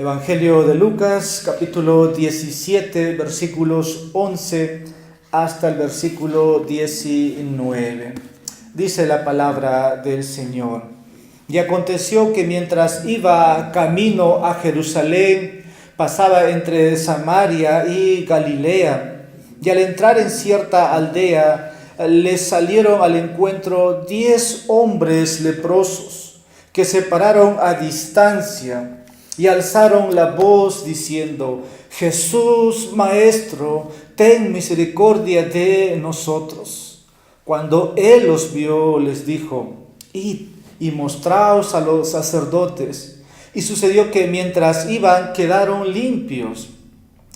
Evangelio de Lucas, capítulo 17, versículos 11 hasta el versículo 19. Dice la palabra del Señor. Y aconteció que mientras iba camino a Jerusalén, pasaba entre Samaria y Galilea, y al entrar en cierta aldea, les salieron al encuentro 10 hombres leprosos, que se pararon a distancia y alzaron la voz diciendo: Jesús, Maestro, ten misericordia de nosotros. Cuando él los vio, les dijo: Id y mostraos a los sacerdotes. Y sucedió que mientras iban, quedaron limpios.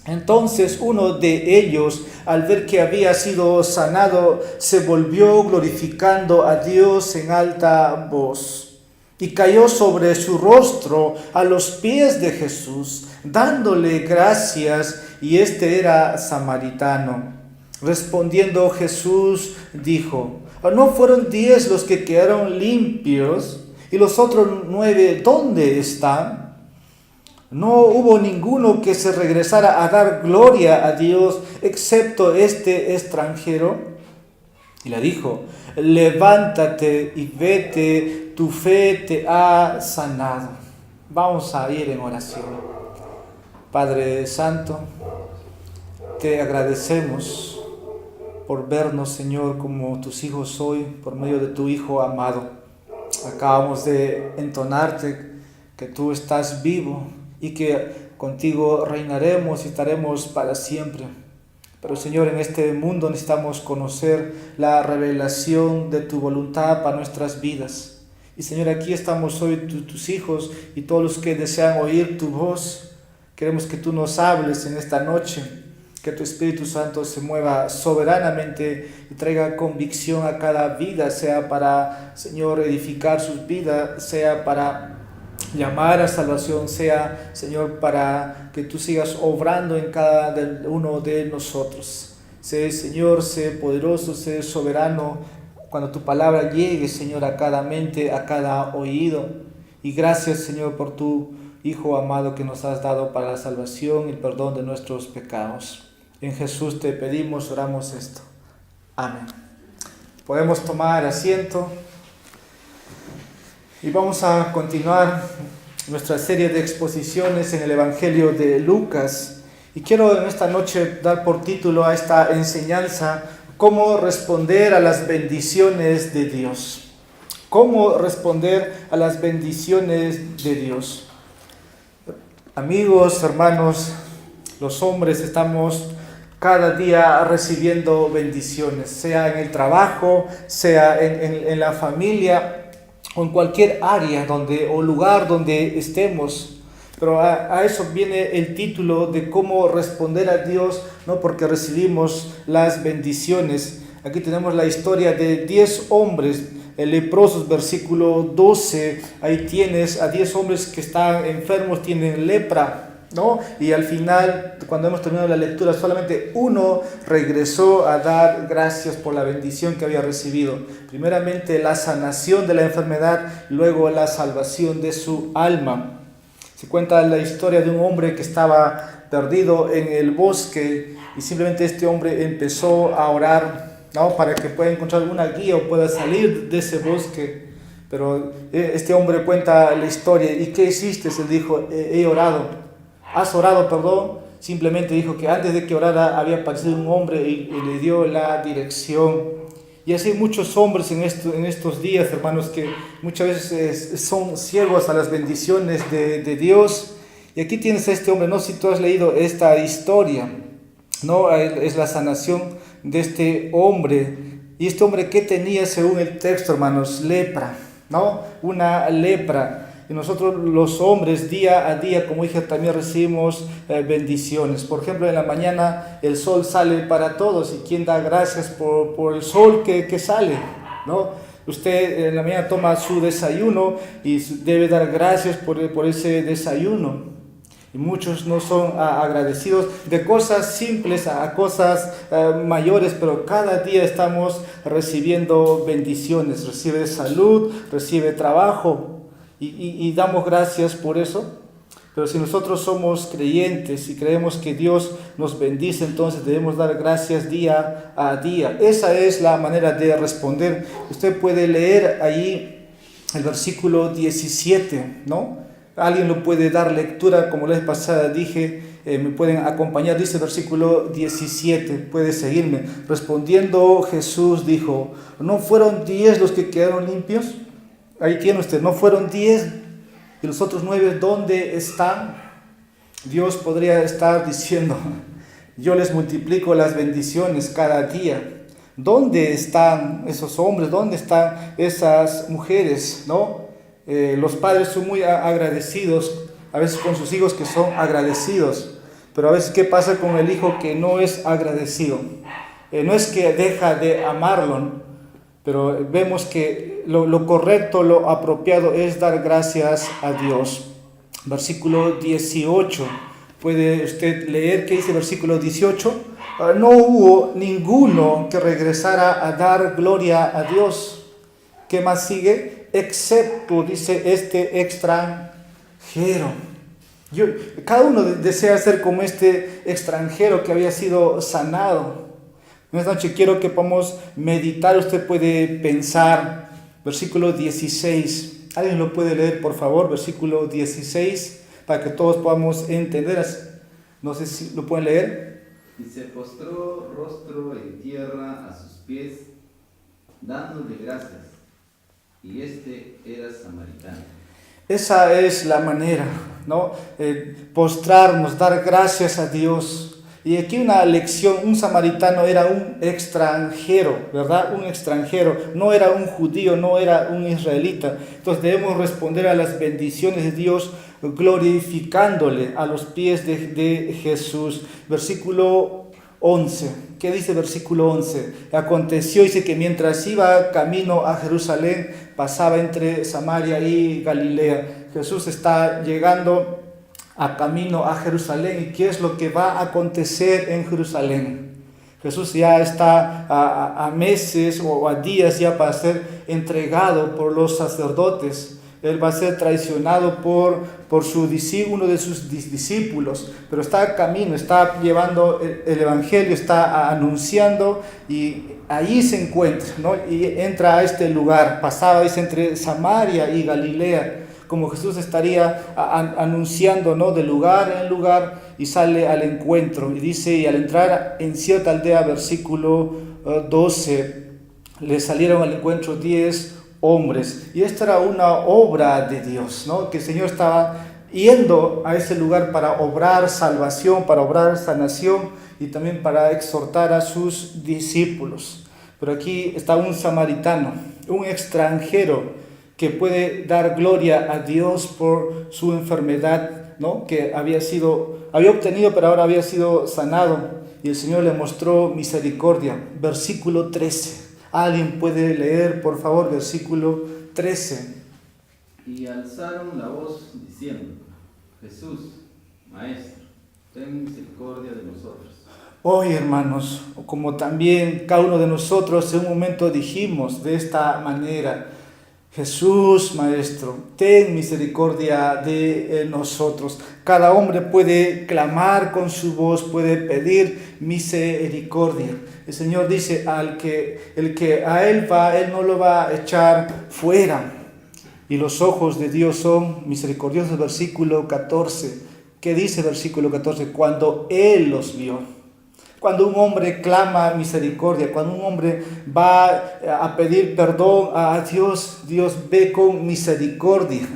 Entonces uno de ellos, al ver que había sido sanado, se volvió glorificando a Dios en alta voz. Y cayó sobre su rostro a los pies de Jesús, dándole gracias, y este era samaritano. Respondiendo Jesús dijo: ¿no fueron 10 los que quedaron limpios? ¿Y los otros 9 dónde están? No hubo ninguno que se regresara a dar gloria a Dios, excepto este extranjero. Y le dijo: levántate y vete, tu fe te ha sanado. Vamos a ir en oración. Padre Santo, te agradecemos por vernos, Señor, como tus hijos hoy, por medio de tu Hijo amado. Acabamos de entonarte que tú estás vivo y que contigo reinaremos y estaremos para siempre. Pero, Señor, en este mundo necesitamos conocer la revelación de tu voluntad para nuestras vidas. Y, Señor, aquí estamos hoy tus hijos y todos los que desean oír tu voz. Queremos que tú nos hables en esta noche, que tu Espíritu Santo se mueva soberanamente y traiga convicción a cada vida, sea para, Señor, edificar sus vidas, sea para llamar a salvación, sea, Señor, para que tú sigas obrando en cada uno de nosotros. Sé, Señor, sé poderoso, sé soberano, cuando tu palabra llegue, Señor, a cada mente, a cada oído. Y gracias, Señor, por tu Hijo amado que nos has dado para la salvación y el perdón de nuestros pecados. En Jesús te pedimos, oramos esto. Amén. Podemos tomar asiento. Y vamos a continuar nuestra serie de exposiciones en el Evangelio de Lucas. Y quiero en esta noche dar por título a esta enseñanza: ¿cómo responder a las bendiciones de Dios? ¿Cómo responder a las bendiciones de Dios? Amigos, hermanos, los hombres estamos cada día recibiendo bendiciones, sea en el trabajo, sea en la familia, o en cualquier área o lugar donde estemos. Pero a eso viene el título de cómo responder a Dios, ¿no? Porque recibimos las bendiciones. Aquí tenemos la historia de 10 hombres leprosos, versículo 12. Ahí tienes a 10 hombres que están enfermos, tienen lepra, ¿no? Y al final, cuando hemos terminado la lectura, solamente uno regresó a dar gracias por la bendición que había recibido. Primeramente la sanación de la enfermedad, luego la salvación de su alma. Se cuenta la historia de un hombre que estaba perdido en el bosque y simplemente este hombre empezó a orar, ¿no? Para que pueda encontrar alguna guía o pueda salir de ese bosque. Pero este hombre cuenta la historia. ¿Y qué hiciste? Él dijo: he orado. ¿Has orado, perdón? Simplemente dijo que antes de que orara había aparecido un hombre y le dio la dirección. Y así hay muchos hombres en estos días, hermanos, que muchas veces son ciegos a las bendiciones de Dios. Y aquí tienes a este hombre, no sé si tú has leído esta historia, ¿no? Es la sanación de este hombre. Y este hombre, ¿qué tenía según el texto, hermanos? Lepra, ¿no? Una lepra. Y nosotros los hombres día a día, como dije, también recibimos bendiciones. Por ejemplo, en la mañana el sol sale para todos. ¿Y quién da gracias por el sol que sale? ¿No? Usted en la mañana toma su desayuno y debe dar gracias por ese desayuno. Y muchos no son agradecidos de cosas simples a cosas mayores, pero cada día estamos recibiendo bendiciones. Recibe salud, recibe trabajo. Y damos gracias por eso. Pero si nosotros somos creyentes y creemos que Dios nos bendice, entonces debemos dar gracias día a día. Esa es la manera de responder. Usted puede leer ahí el versículo 17, ¿no? Alguien lo puede dar lectura, como la vez pasada dije, me pueden acompañar, dice el versículo 17, puede seguirme. Respondiendo Jesús dijo, ¿no fueron 10 los que quedaron limpios? Ahí tiene usted, ¿no fueron 10? ¿Y los otros 9 dónde están? Dios podría estar diciendo, yo les multiplico las bendiciones cada día. ¿Dónde están esos hombres? ¿Dónde están esas mujeres? ¿No? Los padres son muy agradecidos, a veces con sus hijos que son agradecidos, pero a veces ¿qué pasa con el hijo que no es agradecido? No es que deja de amarlo, pero vemos que lo correcto, lo apropiado es dar gracias a Dios. Versículo 18, ¿puede usted leer qué dice el versículo 18? No hubo ninguno que regresara a dar gloria a Dios. ¿Qué más sigue? Excepto, dice, este extranjero. Cada uno desea ser como este extranjero que había sido sanado. En esta noche quiero que podamos meditar, usted puede pensar, versículo 16. ¿Alguien lo puede leer, por favor? Versículo 16, para que todos podamos entender. No sé si lo pueden leer. Y se postró rostro en tierra a sus pies, dándole gracias. Y este era samaritano. Esa es la manera, ¿no? Postrarnos, dar gracias a Dios. Y aquí una lección, un samaritano era un extranjero, ¿verdad? Un extranjero, no era un judío, no era un israelita. Entonces debemos responder a las bendiciones de Dios glorificándole a los pies de Jesús. Versículo 11, ¿qué dice versículo 11? Aconteció, dice que mientras iba camino a Jerusalén, pasaba entre Samaria y Galilea. Jesús está llegando a camino a Jerusalén. ¿Y qué es lo que va a acontecer en Jerusalén? Jesús ya está a meses o a días ya para ser entregado por los sacerdotes. Él va a ser traicionado por uno de sus discípulos, pero está a camino, está llevando el evangelio, está anunciando, y ahí se encuentra, ¿no? Y entra a este lugar. Pasaba, dice, entre Samaria y Galilea, como Jesús estaría anunciando, ¿no? De lugar en lugar, y sale al encuentro. Y dice, y al entrar en cierta aldea, versículo 12, le salieron al encuentro 10 hombres. Y esta era una obra de Dios, ¿no? Que el Señor estaba yendo a ese lugar para obrar salvación, para obrar sanación y también para exhortar a sus discípulos. Pero aquí está un samaritano, un extranjero, que puede dar gloria a Dios por su enfermedad, ¿no? Que había obtenido, pero ahora había sido sanado, y el Señor le mostró misericordia. Versículo 13. ¿Alguien puede leer, por favor, versículo 13? Y alzaron la voz diciendo, Jesús, Maestro, ten misericordia de nosotros. Hoy, hermanos, como también cada uno de nosotros en un momento dijimos de esta manera, Jesús, Maestro, ten misericordia de nosotros. Cada hombre puede clamar con su voz, puede pedir misericordia. El Señor dice, el que a Él va, Él no lo va a echar fuera. Y los ojos de Dios son misericordiosos. Versículo 14. ¿Qué dice el versículo 14? Cuando Él los vio. Cuando un hombre clama misericordia, cuando un hombre va a pedir perdón a Dios, Dios ve con misericordia.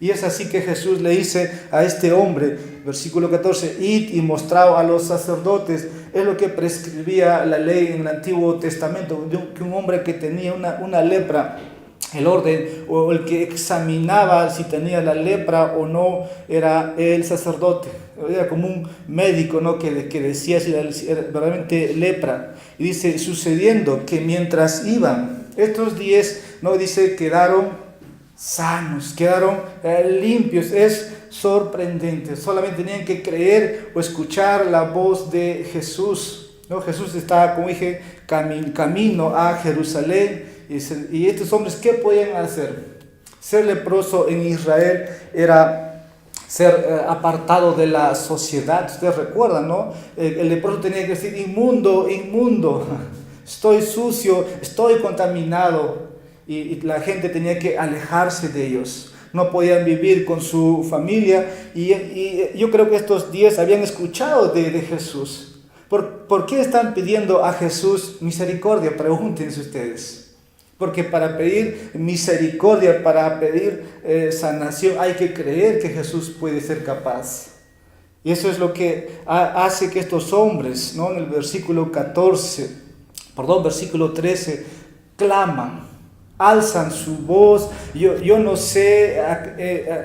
Y es así que Jesús le dice a este hombre, versículo 14, id y mostrad a los sacerdotes. Es lo que prescribía la ley en el Antiguo Testamento, que un hombre que tenía una lepra, el orden o el que examinaba si tenía la lepra o no era el sacerdote. Era como un médico, ¿no? que decía si era verdaderamente lepra. Y dice, sucediendo que mientras iban, estos 10, ¿no? Dice, quedaron sanos, quedaron limpios. Es sorprendente. Solamente tenían que creer o escuchar la voz de Jesús, ¿no? Jesús estaba, como dije, camino a Jerusalén. Y estos hombres, ¿qué podían hacer? Ser leproso en Israel era ser apartado de la sociedad. Ustedes recuerdan, ¿no? El leproso tenía que decir: inmundo, inmundo, estoy sucio, estoy contaminado. Y la gente tenía que alejarse de ellos. No podían vivir con su familia. Y yo creo que estos 10 habían escuchado de Jesús. ¿Por qué están pidiendo a Jesús misericordia? Pregúntense ustedes. Porque para pedir misericordia, para pedir sanación, hay que creer que Jesús puede ser capaz. Y eso es lo que hace que estos hombres, ¿no? En el versículo 13, claman, alzan su voz. Yo no sé,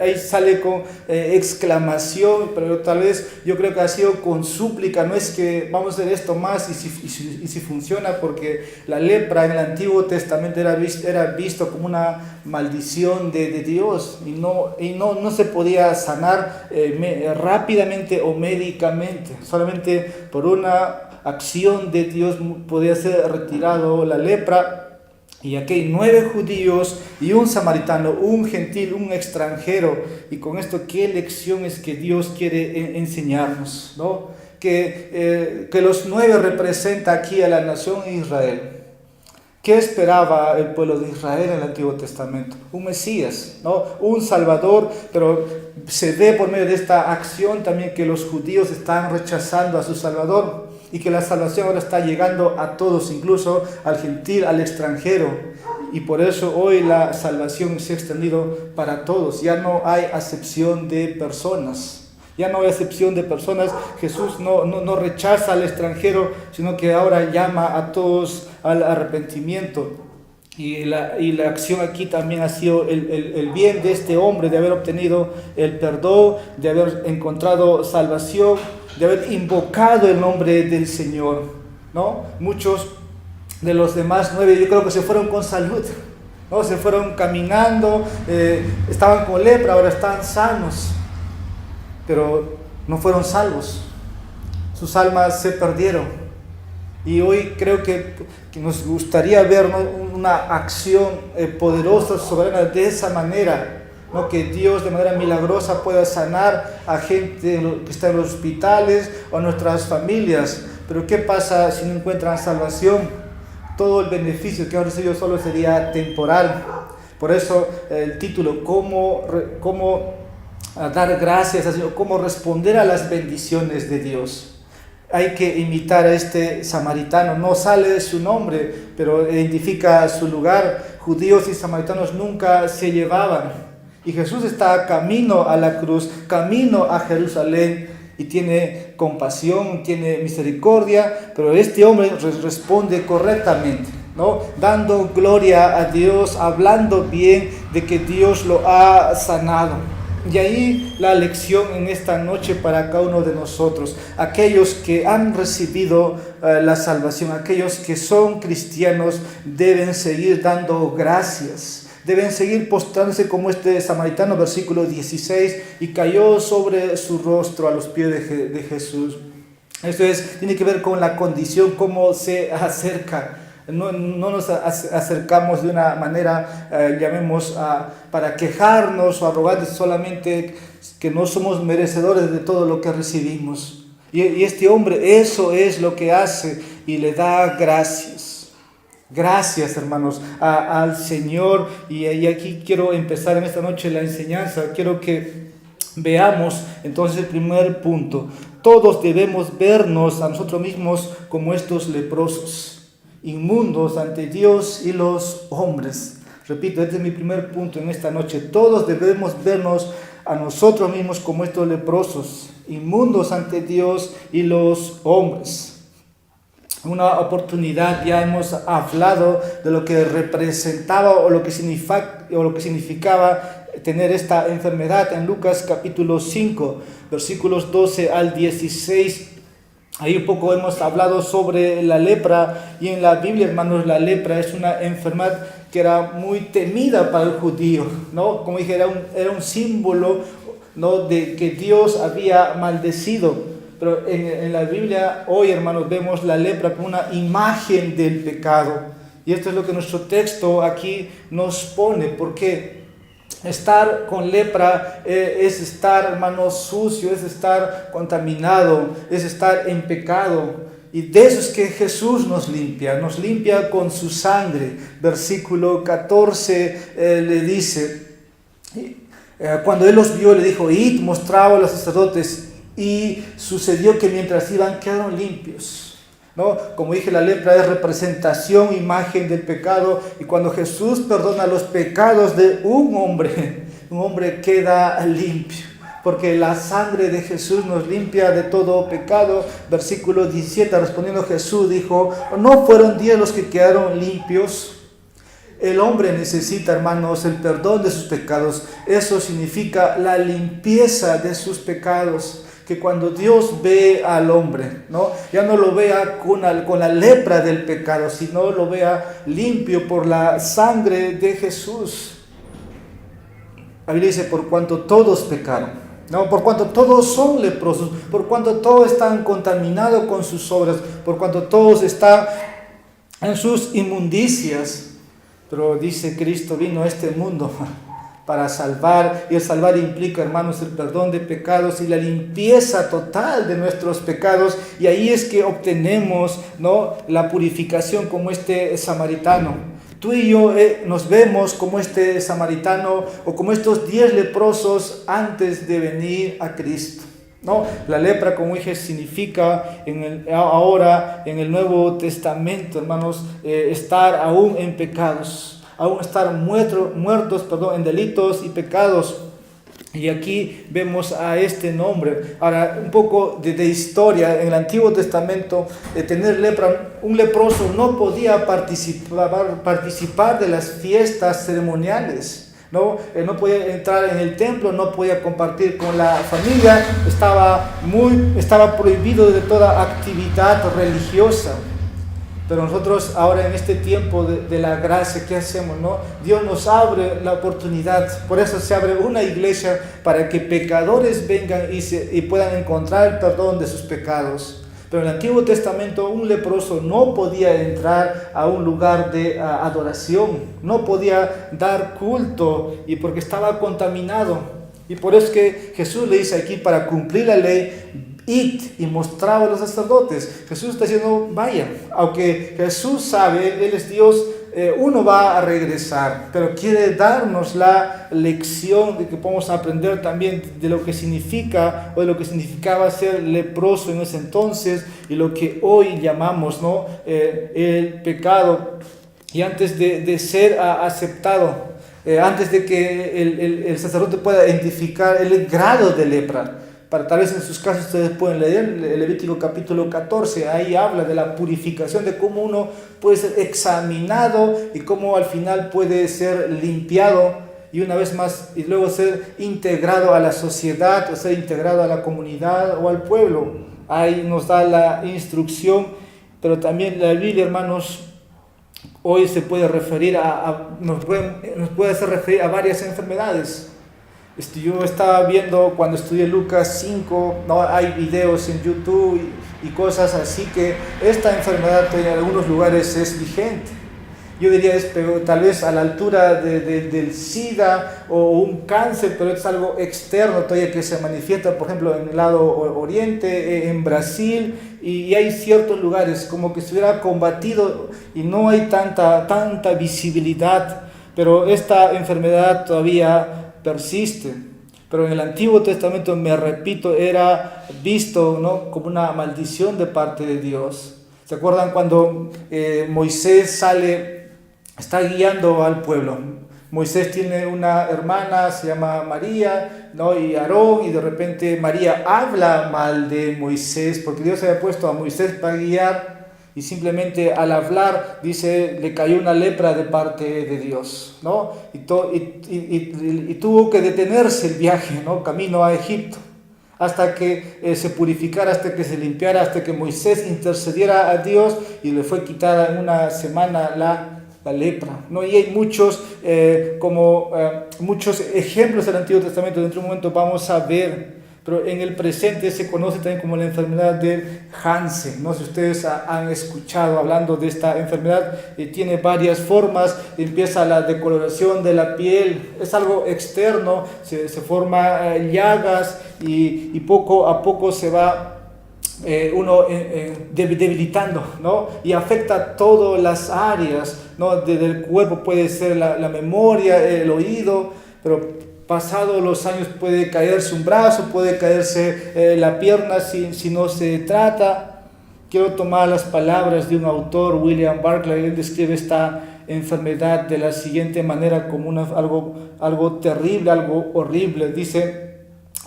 ahí sale con exclamación, pero tal vez yo creo que ha sido con súplica. No es que vamos a hacer esto más y si funciona, porque la lepra en el Antiguo Testamento era visto como una maldición de Dios, y no se podía sanar rápidamente o médicamente. Solamente por una acción de Dios podía ser retirado la lepra. Y aquí hay 9 judíos y un samaritano, un gentil, un extranjero. Y con esto, ¿qué lección es que Dios quiere enseñarnos, ¿no? Que los 9 representa aquí a la nación de Israel. ¿Qué esperaba el pueblo de Israel en el Antiguo Testamento? Un Mesías, ¿no? Un Salvador, pero se ve por medio de esta acción también que los judíos están rechazando a su Salvador. Y que la salvación ahora está llegando a todos, incluso al gentil, al extranjero. Y por eso hoy la salvación se ha extendido para todos. Ya no hay acepción de personas. Ya no hay acepción de personas. Jesús no rechaza al extranjero, sino que ahora llama a todos al arrepentimiento. Y la acción aquí también ha sido el bien de este hombre, de haber obtenido el perdón, de haber encontrado salvación, de haber invocado el nombre del Señor, ¿no? Muchos de los demás 9 yo creo que se fueron con salud, ¿no? Se fueron caminando, estaban con lepra, ahora están sanos, pero no fueron salvos. Sus almas se perdieron. Y hoy creo que nos gustaría ver, ¿no?, una acción poderosa, soberana, de esa manera, ¿no? Que Dios de manera milagrosa pueda sanar a gente que está en los hospitales o a nuestras familias. Pero ¿qué pasa si no encuentran salvación? Todo el beneficio que han recibido solo sería temporal. Por eso el título, ¿cómo dar gracias a Dios? ¿Cómo responder a las bendiciones de Dios? Hay que imitar a este samaritano. No sale de su nombre, pero identifica su lugar. Judíos y samaritanos nunca se llevaban. Y Jesús está camino a la cruz, camino a Jerusalén, y tiene compasión, tiene misericordia, pero este hombre responde correctamente, ¿no? Dando gloria a Dios, hablando bien de que Dios lo ha sanado. Y ahí la lección en esta noche para cada uno de nosotros, aquellos que han recibido la salvación, aquellos que son cristianos, deben seguir dando gracias. Deben seguir postrándose como este samaritano, versículo 16, y cayó sobre su rostro a los pies de Jesús. Esto tiene que ver con la condición, cómo se acerca. No nos acercamos de una manera, llamemos, para quejarnos o arrogantes, solamente que no somos merecedores de todo lo que recibimos. Y este hombre eso es lo que hace y le da gracias. Gracias, hermanos, al Señor. Y aquí quiero empezar en esta noche la enseñanza. Quiero que veamos entonces el primer punto. Todos debemos vernos a nosotros mismos como estos leprosos, inmundos ante Dios y los hombres. Repito, este es mi primer punto en esta noche. Todos debemos vernos a nosotros mismos como estos leprosos, inmundos ante Dios y los hombres. Una oportunidad ya hemos hablado de lo que representaba o lo que significaba tener esta enfermedad en Lucas capítulo 5, versículos 12 al 16. Ahí un poco hemos hablado sobre la lepra, y en la Biblia, hermanos, la lepra es una enfermedad que era muy temida para el judío, ¿no? Como dije, era un símbolo, ¿no?, de que Dios había maldecido. Pero en la Biblia hoy, hermanos, vemos la lepra como una imagen del pecado. Y esto es lo que nuestro texto aquí nos pone. ¿Por qué? Estar con lepra es estar, hermano, sucio, es estar contaminado, es estar en pecado. Y de eso es que Jesús nos limpia con su sangre. Versículo 14 le dice, cuando él los vio, le dijo, id, mostraba a los sacerdotes, y sucedió que mientras iban quedaron limpios. ¿No? Como dije, la lepra es representación, imagen del pecado, y cuando Jesús perdona los pecados de un hombre queda limpio, porque la sangre de Jesús nos limpia de todo pecado. Versículo 17, respondiendo Jesús dijo, ¿no fueron 10 los que quedaron limpios? El hombre necesita, hermanos, el perdón de sus pecados. Eso significa la limpieza de sus pecados. Que cuando Dios ve al hombre, ¿no? Ya no lo vea con la lepra del pecado, sino lo vea limpio por la sangre de Jesús. La Biblia dice, por cuanto todos pecaron, ¿no? Por cuanto todos son leprosos, por cuanto todos están contaminados con sus obras, por cuanto todos están en sus inmundicias. Pero dice, Cristo vino a este mundo para salvar, y el salvar implica, hermanos, el perdón de pecados y la limpieza total de nuestros pecados, y ahí es que obtenemos, ¿no?, la purificación como este samaritano. Tú y yo nos vemos como este samaritano o como estos 10 leprosos antes de venir a Cristo, ¿no? La lepra, como dije, significa ahora en el Nuevo Testamento, hermanos, estar aún en pecados, aún estar muertos en delitos y pecados. Y aquí vemos a este nombre. Ahora, un poco de historia. En el Antiguo Testamento, tener lepra, un leproso no podía participar de las fiestas ceremoniales. No podía entrar en el templo, no podía compartir con la familia, estaba prohibido de toda actividad religiosa. Pero nosotros ahora en este tiempo de la gracia, ¿qué hacemos? ¿No? Dios nos abre la oportunidad, por eso se abre una iglesia para que pecadores vengan y puedan encontrar el perdón de sus pecados. Pero en el Antiguo Testamento un leproso no podía entrar a un lugar de adoración, no podía dar culto, y porque estaba contaminado. Y por eso es que Jesús le dice aquí, para cumplir la ley, id y mostraba a los sacerdotes. Jesús está diciendo, vaya, aunque Jesús sabe, Él es Dios, uno va a regresar, pero quiere darnos la lección de que podemos aprender también de lo que significa, o de lo que significaba ser leproso en ese entonces, y lo que hoy llamamos, ¿no?, el pecado. Y antes de ser aceptado, antes de que el sacerdote pueda identificar el grado de lepra, tal vez en sus casos ustedes pueden leer el Levítico capítulo 14, ahí habla de la purificación, de cómo uno puede ser examinado y cómo al final puede ser limpiado, y una vez más, y luego ser integrado a la sociedad, o ser integrado a la comunidad o al pueblo. Ahí nos da la instrucción, pero también la Biblia, hermanos, hoy se puede referir nos puede hacer referir a varias enfermedades. Yo estaba viendo cuando estudié Lucas 5, ¿no? Hay videos en YouTube y cosas así, que esta enfermedad en algunos lugares es vigente. Yo diría, tal vez a la altura del SIDA o un cáncer, pero es algo externo todavía que se manifiesta, por ejemplo, en el lado oriente, en Brasil, y hay ciertos lugares como que se hubiera combatido y no hay tanta visibilidad, pero esta enfermedad todavía persiste. Pero en el Antiguo Testamento, me repito, era visto, ¿no?, como una maldición de parte de Dios. ¿Se acuerdan cuando Moisés está guiando al pueblo? Moisés tiene una hermana, se llama María, ¿no?, y Aarón, y de repente María habla mal de Moisés, porque Dios había puesto a Moisés para guiar, y simplemente al hablar, dice, le cayó una lepra de parte de Dios, ¿no? Y tuvo que detenerse el viaje, ¿no?, camino a Egipto, hasta que se purificara, hasta que se limpiara, hasta que Moisés intercediera a Dios, y le fue quitada en una semana la lepra, ¿no? Y hay muchos ejemplos del Antiguo Testamento. Dentro de un momento vamos a ver, pero en el presente se conoce también como la enfermedad de Hansen. No sé si ustedes han escuchado hablando de esta enfermedad. Tiene varias formas. Empieza la decoloración de la piel, es algo externo, se forman llagas y poco a poco se va uno debilitando, ¿no? Y afecta todas las áreas, ¿no? Del cuerpo. Puede ser la memoria, el oído, pero pasados los años puede caerse un brazo, puede caerse la pierna si no se trata. Quiero tomar las palabras de un autor, William Barclay. Él describe esta enfermedad de la siguiente manera, como algo terrible, algo horrible. Dice: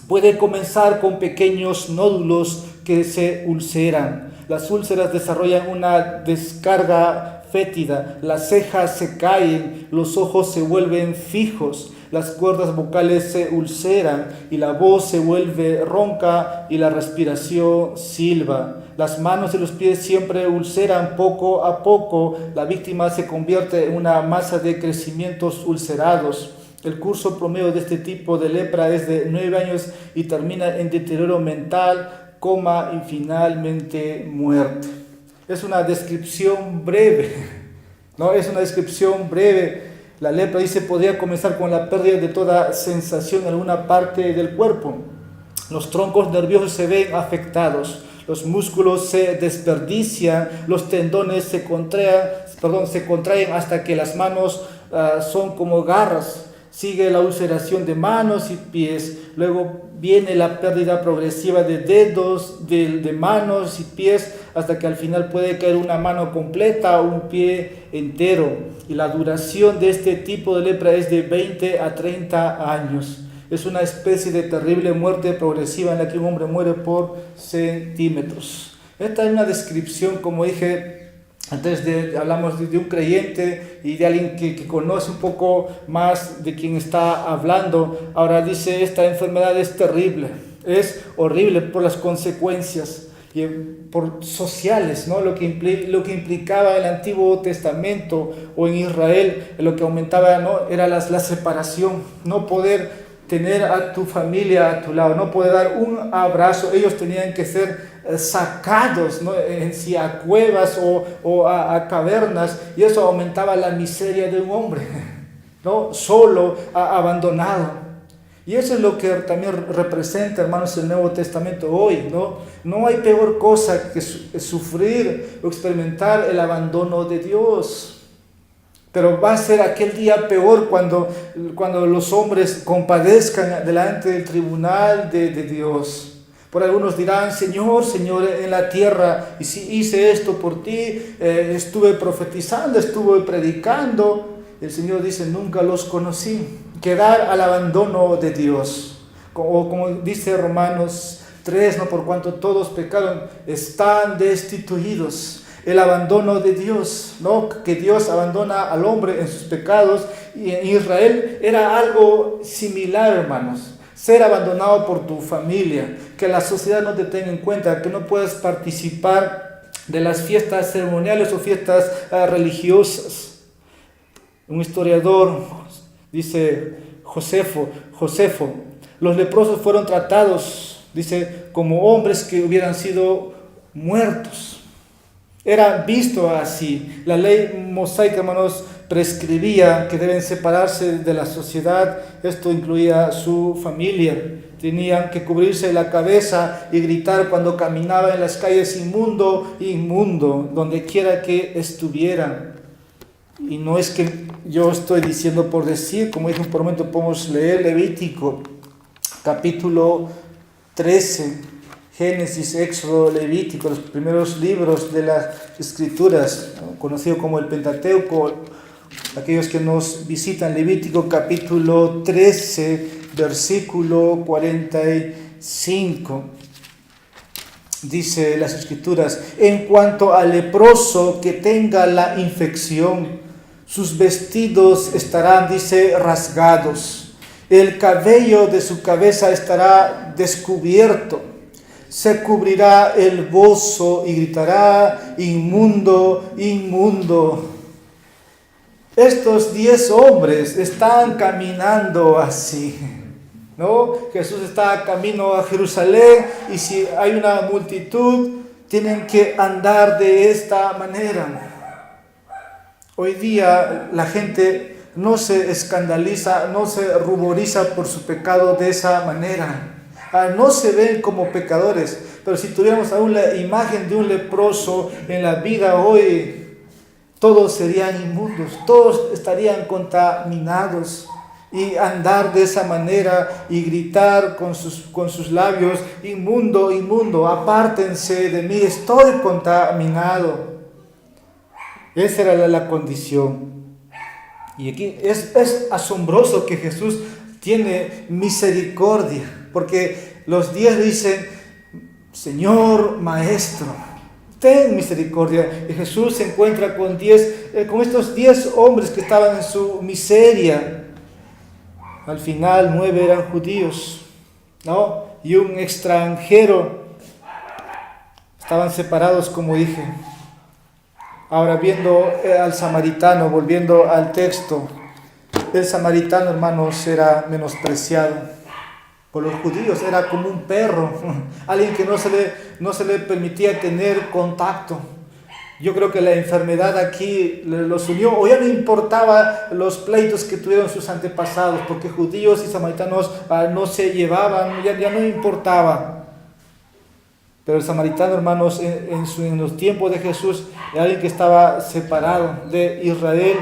puede comenzar con pequeños nódulos que se ulceran. Las úlceras desarrollan una descarga fétida, las cejas se caen, los ojos se vuelven fijos, las cuerdas vocales se ulceran y la voz se vuelve ronca y la respiración silba. Las manos y los pies siempre ulceran poco a poco. La víctima se convierte en una masa de crecimientos ulcerados. El curso promedio de este tipo de lepra es de 9 años y termina en deterioro mental, coma y finalmente muerte. Es una descripción breve, ¿no? Es una descripción breve. La lepra, dice, podría comenzar con la pérdida de toda sensación en alguna parte del cuerpo. Los troncos nerviosos se ven afectados, los músculos se desperdician, los tendones se contraen hasta que las manos son como garras. Sigue la ulceración de manos y pies. Luego viene la pérdida progresiva de dedos, de manos y pies, hasta que al final puede caer una mano completa o un pie entero. Y la duración de este tipo de lepra es de 20 a 30 años. Es una especie de terrible muerte progresiva en la que un hombre muere por centímetros. Esta es una descripción, como dije, antes hablamos de un creyente y de alguien que conoce un poco más de quien está hablando. Ahora dice, esta enfermedad es terrible, es horrible por las consecuencias y por sociales, ¿no? Lo que implicaba el Antiguo Testamento o en Israel, lo que aumentaba, ¿no? Era la separación, no poder tener a tu familia a tu lado, no poder dar un abrazo. Ellos tenían que ser sacados, ¿no? En sí a cuevas o a cavernas, y eso aumentaba la miseria de un hombre, ¿no? Solo, abandonado. Y eso es lo que también representa, hermanos, el Nuevo Testamento hoy, ¿no? No hay peor cosa que sufrir o experimentar el abandono de Dios. Pero va a ser aquel día peor cuando los hombres compadezcan delante del tribunal de Dios. Por algunos dirán, Señor, en la tierra hice esto por ti, estuve profetizando, estuve predicando. El Señor dice, nunca los conocí. Quedar al abandono de Dios. Como dice Romanos 3, ¿no? Por cuanto todos pecaron, están destituidos. El abandono de Dios, ¿no? Que Dios abandona al hombre en sus pecados. Y en Israel era algo similar, hermanos. Ser abandonado por tu familia, que la sociedad no te tenga en cuenta, que no puedas participar de las fiestas ceremoniales o fiestas religiosas. Un historiador dice, Josefo, los leprosos fueron tratados, dice, como hombres que hubieran sido muertos. Era visto así. La ley mosaica, hermanos, prescribía que deben separarse de la sociedad. Esto incluía su familia. Tenían que cubrirse la cabeza y gritar cuando caminaban en las calles, inmundo, inmundo, donde quiera que estuvieran. Y no es que yo estoy diciendo por decir, como dije por un momento, podemos leer Levítico, capítulo 13, Génesis, Éxodo, Levítico, los primeros libros de las Escrituras, ¿no? Conocido como el Pentateuco. Aquellos que nos visitan, Levítico capítulo 13, versículo 45. Dice las Escrituras, en cuanto al leproso que tenga la infección, sus vestidos estarán, dice, rasgados. El cabello de su cabeza estará descubierto. Se cubrirá el bozo y gritará, inmundo, inmundo. Estos 10 hombres están caminando así. ¿no? Jesús está camino a Jerusalén y si hay una multitud, tienen que andar de esta manera. Hoy día la gente no se escandaliza, no se ruboriza por su pecado de esa manera. No se ven como pecadores, pero si tuviéramos aún la imagen de un leproso en la vida hoy, todos serían inmundos, todos estarían contaminados. Y andar de esa manera y gritar con sus labios, inmundo, inmundo, apártense de mí, estoy contaminado. Esa era la condición. Y aquí es asombroso que Jesús tiene misericordia, porque los 10 dicen, Señor, Maestro, ten misericordia. Y Jesús se encuentra con estos 10 hombres que estaban en su miseria. Al final 9 eran judíos, ¿no? Y un extranjero. Estaban separados, como dije. Ahora viendo al samaritano, volviendo al texto, el samaritano, hermanos, era menospreciado por los judíos, era como un perro, alguien que no se le permitía tener contacto. Yo creo que la enfermedad aquí los unió, o ya no importaba los pleitos que tuvieron sus antepasados, porque judíos y samaritanos no se llevaban, ya no importaba. Pero el samaritano, hermanos, en los tiempos de Jesús, era alguien que estaba separado de Israel.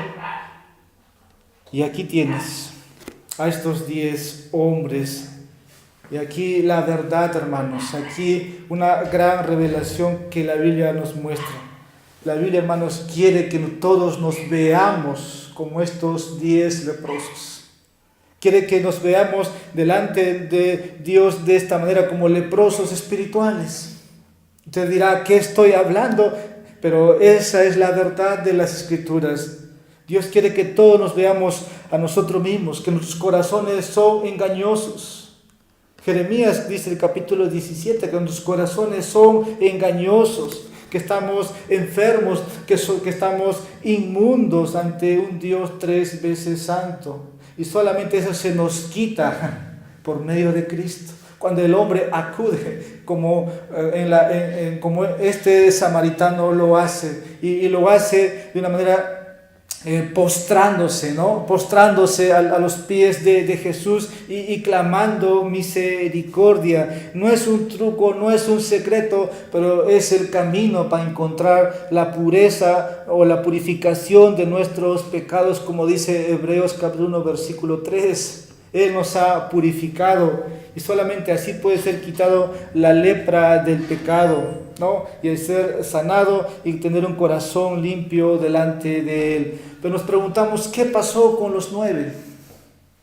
Y aquí tienes a estos 10 hombres. Y aquí la verdad, hermanos, aquí una gran revelación que la Biblia nos muestra. La Biblia, hermanos, quiere que todos nos veamos como estos 10 leprosos. Quiere que nos veamos delante de Dios de esta manera, como leprosos espirituales. Usted dirá, ¿qué estoy hablando? Pero esa es la verdad de las Escrituras. Dios quiere que todos nos veamos a nosotros mismos, que nuestros corazones son engañosos. Jeremías dice en el capítulo 17 que nuestros corazones son engañosos, que estamos enfermos, que estamos inmundos ante un Dios 3 veces santo. Y solamente eso se nos quita por medio de Cristo. Cuando el hombre acude, como este samaritano lo hace, y lo hace de una manera postrándose, ¿no? Postrándose a los pies de Jesús y clamando misericordia. No es un truco, no es un secreto, pero es el camino para encontrar la pureza o la purificación de nuestros pecados, como dice Hebreos capítulo 1, versículo 3. Él nos ha purificado y solamente así puede ser quitado la lepra del pecado, ¿no? Y el ser sanado y tener un corazón limpio delante de Él. Pero nos preguntamos, ¿qué pasó con los 9?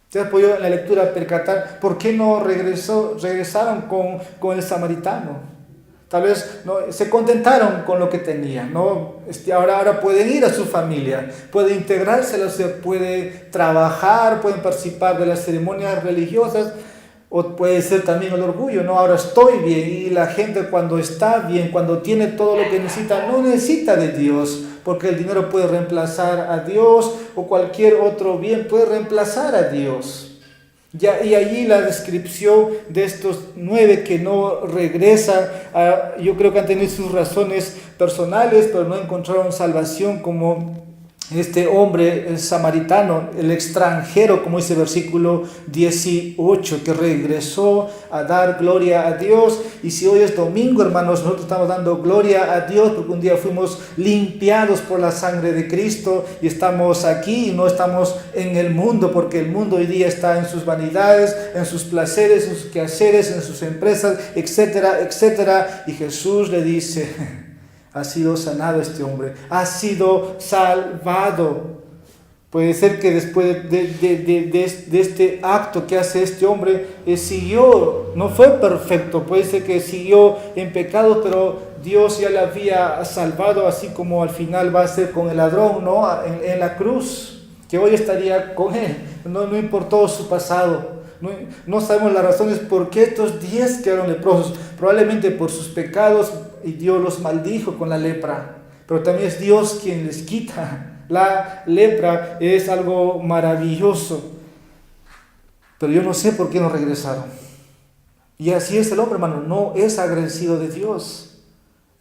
¿Se ha podido en la lectura percatar por qué no regresaron con el samaritano? Tal vez no, se contentaron con lo que tenían, ¿no? Ahora pueden ir a su familia, pueden integrarse, pueden trabajar, pueden participar de las ceremonias religiosas, o puede ser también el orgullo, ¿no? Ahora estoy bien, y la gente cuando está bien, cuando tiene todo lo que necesita, no necesita de Dios, porque el dinero puede reemplazar a Dios, o cualquier otro bien puede reemplazar a Dios. Y allí la descripción de estos 9 que no regresan, yo creo que han tenido sus razones personales, pero no encontraron salvación, como este hombre, el samaritano, el extranjero, como dice el versículo 18, que regresó a dar gloria a Dios. Y si hoy es domingo, hermanos, nosotros estamos dando gloria a Dios porque un día fuimos limpiados por la sangre de Cristo y estamos aquí y no estamos en el mundo, porque el mundo hoy día está en sus vanidades, en sus placeres, en sus quehaceres, en sus empresas, etcétera, etcétera. Y Jesús le dice: ha sido sanado este hombre, ha sido salvado. Puede ser que después de este acto que hace este hombre, siguió, no fue perfecto, puede ser que siguió en pecado, pero Dios ya le había salvado, así como al final va a ser con el ladrón, ¿no? En la cruz, que hoy estaría con él, no importó su pasado. No sabemos las razones por qué estos 10 quedaron leprosos, probablemente por sus pecados, y Dios los maldijo con la lepra, pero también es Dios quien les quita la lepra. Es algo maravilloso. pero yo no sé por qué no regresaron. Y así es el hombre, hermano, no es agradecido de Dios.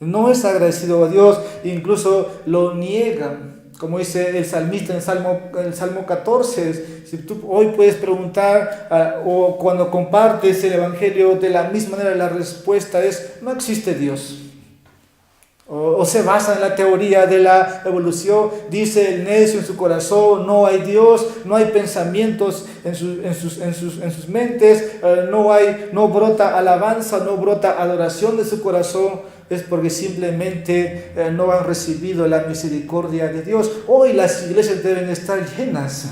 No es agradecido a Dios, incluso lo niegan. Como dice el salmista en el Salmo 14, si tú hoy puedes preguntar o cuando compartes el Evangelio de la misma manera, la respuesta es: no existe Dios. O se basa en la teoría de la evolución. Dice el necio en su corazón: no hay Dios, no hay pensamientos en sus mentes, no brota alabanza, no brota adoración de su corazón. Es porque simplemente no han recibido la misericordia de Dios. Hoy las iglesias deben estar llenas.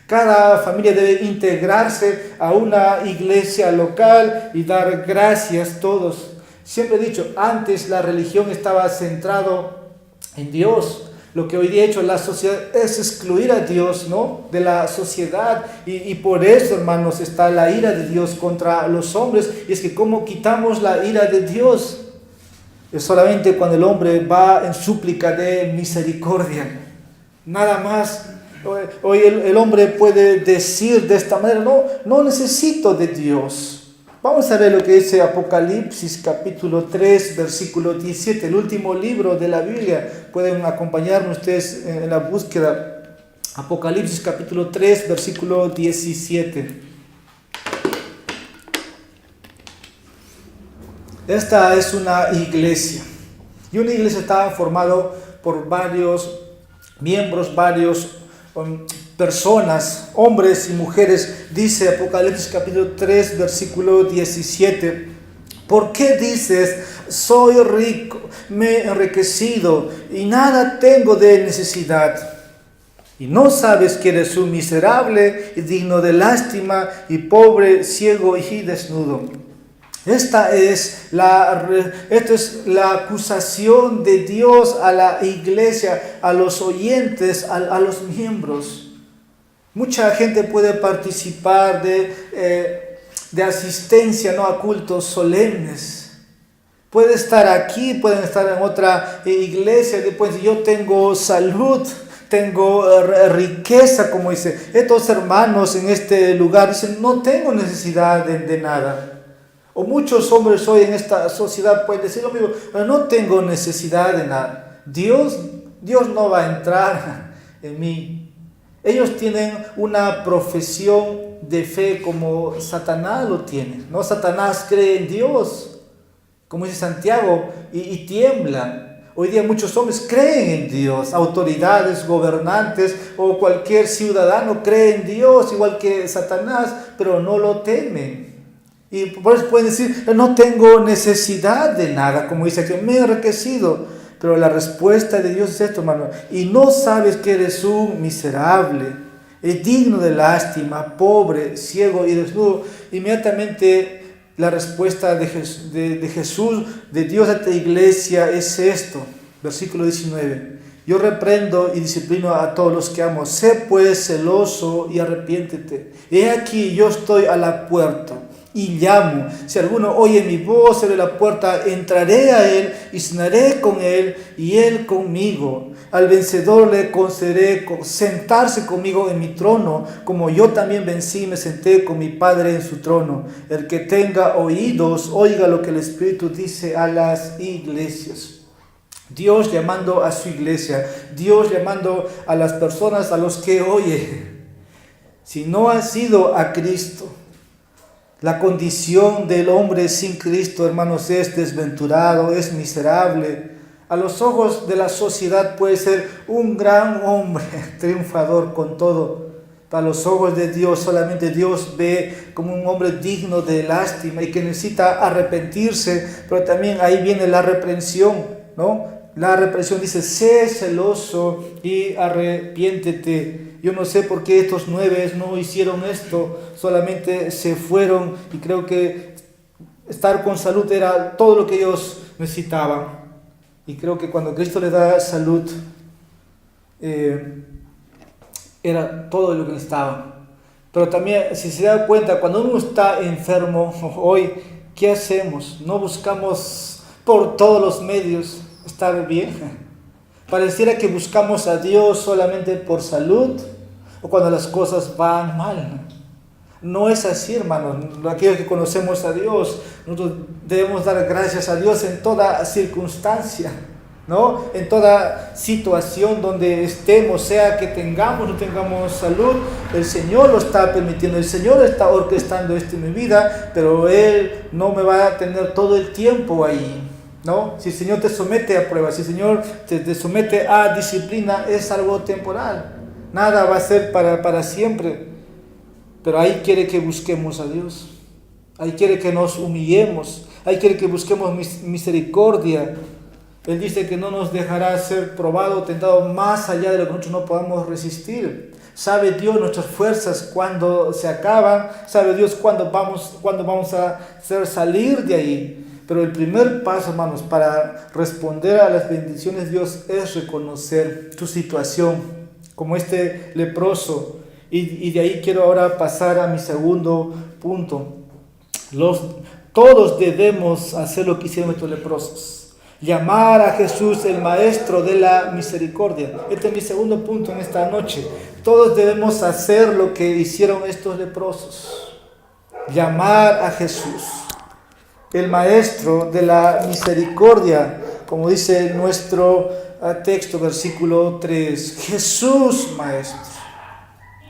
Cada familia debe integrarse a una iglesia local y dar gracias todos. Siempre he dicho, antes la religión estaba centrado en Dios. Lo que hoy día ha hecho la sociedad es excluir a Dios, ¿no?, de la sociedad. Y por eso, hermanos, está la ira de Dios contra los hombres. Y es que ¿cómo quitamos la ira de Dios? Es solamente cuando el hombre va en súplica de misericordia. Nada más. Hoy el hombre puede decir de esta manera: no necesito de Dios. Vamos a ver lo que dice Apocalipsis capítulo 3, versículo 17, el último libro de la Biblia. Pueden acompañarme ustedes en la búsqueda. Apocalipsis capítulo 3, versículo 17. Esta es una iglesia. Y una iglesia está formada por varios miembros, personas, hombres y mujeres. Dice Apocalipsis capítulo 3, versículo 17. ¿Por qué dices: soy rico, me he enriquecido y nada tengo de necesidad? Y no sabes que eres un miserable y digno de lástima y pobre, ciego y desnudo. Esta es la acusación de Dios a la iglesia, a los oyentes, a los miembros. Mucha gente puede participar de asistencia, ¿no?, a cultos solemnes. Puede estar aquí, pueden estar en otra iglesia. Después, yo tengo salud, tengo riqueza, como dice. Estos hermanos en este lugar dicen: no tengo necesidad de nada. O muchos hombres hoy en esta sociedad pueden decir lo mismo: no tengo necesidad de nada. Dios no va a entrar en mí. Ellos tienen una profesión de fe como Satanás lo tiene, ¿no? Satanás cree en Dios, como dice Santiago, y tiembla. Hoy día muchos hombres creen en Dios, autoridades, gobernantes o cualquier ciudadano cree en Dios igual que Satanás, pero no lo temen. Y por eso pueden decir: no tengo necesidad de nada, como dice aquí, me he enriquecido. Pero la respuesta de Dios es esto, hermano: y no sabes que eres un miserable, digno de lástima, pobre, ciego y desnudo. Inmediatamente la respuesta de Jesús, de Dios a esta iglesia es esto, versículo 19. Yo reprendo y disciplino a todos los que amo. Sé pues celoso y arrepiéntete. He aquí, yo estoy a la puerta y llamo. Si alguno oye mi voz, abre la puerta, entraré a él y cenaré con él y él conmigo. Al vencedor le concederé sentarse conmigo en mi trono, como yo también vencí y me senté con mi Padre en su trono. El que tenga oídos, oiga lo que el Espíritu dice a las iglesias. Dios llamando a su iglesia, Dios llamando a las personas a los que oye. Si no ha sido a Cristo, la condición del hombre sin Cristo, hermanos, es desventurado, es miserable. A los ojos de la sociedad puede ser un gran hombre, triunfador con todo. Para los ojos de Dios, solamente Dios ve como un hombre digno de lástima y que necesita arrepentirse. Pero también ahí viene la reprensión, ¿no? La reprensión dice: sé celoso y arrepiéntete. Yo no sé por qué estos 9 no hicieron esto, solamente se fueron, y creo que estar con salud era todo lo que ellos necesitaban. Y creo que cuando Cristo les da salud, era todo lo que necesitaban. Pero también, si se da cuenta, cuando uno está enfermo hoy, ¿qué hacemos? No buscamos por todos los medios estar bien. Pareciera que buscamos a Dios solamente por salud o cuando las cosas van mal. No es así, hermanos. Aquellos que conocemos a Dios, nosotros debemos dar gracias a Dios en toda circunstancia, ¿no? En toda situación donde estemos, sea que tengamos o no tengamos salud, el Señor lo está permitiendo, el Señor está orquestando esto en mi vida, pero Él no me va a tener todo el tiempo ahí, ¿no? Si el Señor te somete a pruebas, si el Señor te somete a disciplina, es algo temporal, nada va a ser para siempre, pero ahí quiere que busquemos a Dios, ahí quiere que nos humillemos, ahí quiere que busquemos misericordia. Él dice que no nos dejará ser probado o tentado más allá de lo que nosotros no podamos resistir. Sabe Dios nuestras fuerzas cuando se acaban, sabe Dios cuándo vamos a hacer salir de ahí. Pero el primer paso, hermanos, para responder a las bendiciones de Dios es reconocer tu situación, como este leproso. Y de ahí quiero ahora pasar a mi segundo punto. Todos debemos hacer lo que hicieron estos leprosos. Llamar a Jesús el Maestro de la Misericordia. Este es mi segundo punto en esta noche. Todos debemos hacer lo que hicieron estos leprosos. Llamar a Jesús, el Maestro de la Misericordia. Como dice nuestro texto, versículo 3. Jesús, Maestro,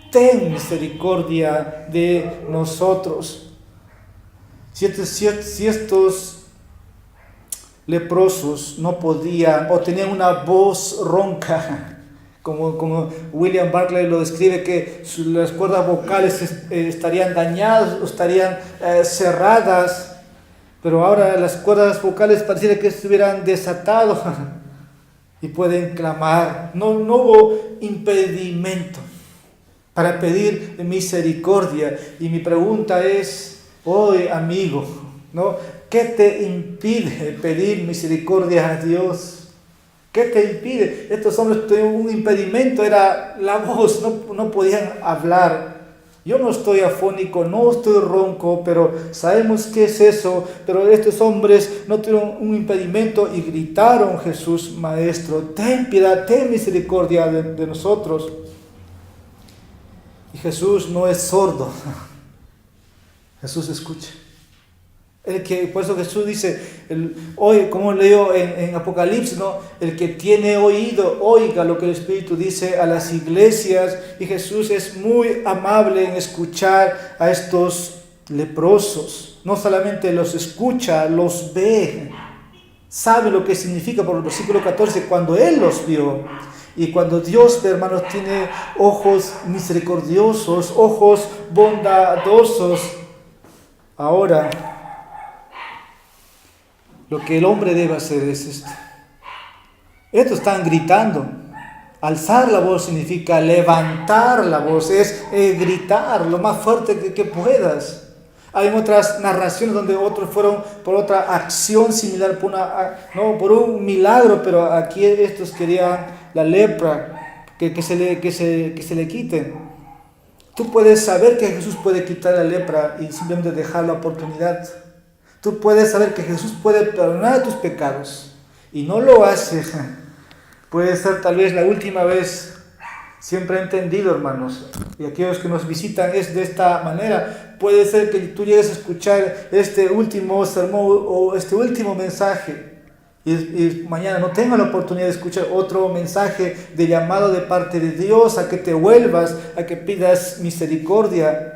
ten misericordia de nosotros. Si estos leprosos no podían o tenían una voz ronca, como William Barclay lo describe, que las cuerdas vocales estarían dañadas o estarían cerradas, pero ahora las cuerdas vocales pareciera que estuvieran desatadas y pueden clamar. No hubo impedimento para pedir misericordia. Y mi pregunta es, hoy, amigo, ¿no? ¿Qué te impide pedir misericordia a Dios? ¿Qué te impide? Estos hombres tuvieron un impedimento, era la voz, no podían hablar. Yo no estoy afónico, no estoy ronco, pero sabemos qué es eso. Pero estos hombres no tuvieron un impedimento y gritaron: Jesús, Maestro, ten piedad, ten misericordia de nosotros. Y Jesús no es sordo, Jesús escucha. Por eso Jesús dice, hoy, como leo en Apocalipsis, ¿no? El que tiene oído, oiga lo que el Espíritu dice a las iglesias. Y Jesús es muy amable en escuchar a estos leprosos. No solamente los escucha, los ve. Sabe lo que significa, por el versículo 14, cuando Él los vio. Y cuando Dios, hermanos, tiene ojos misericordiosos, ojos bondadosos, ahora lo que el hombre debe hacer es esto. Estos están gritando. Alzar la voz significa levantar la voz, es gritar lo más fuerte que puedas. Hay otras narraciones donde otros fueron por otra acción similar, por un milagro, pero aquí estos querían la lepra, que se le quiten. Tú puedes saber que Jesús puede quitar la lepra y simplemente dejar la oportunidad. Tú puedes saber que Jesús puede perdonar tus pecados y no lo hace. Puede ser tal vez la última vez. Siempre he entendido, hermanos, y aquellos que nos visitan es de esta manera. Puede ser que tú llegues a escuchar este último sermón o este último mensaje y mañana no tengas la oportunidad de escuchar otro mensaje de llamado de parte de Dios a que te vuelvas, a que pidas misericordia.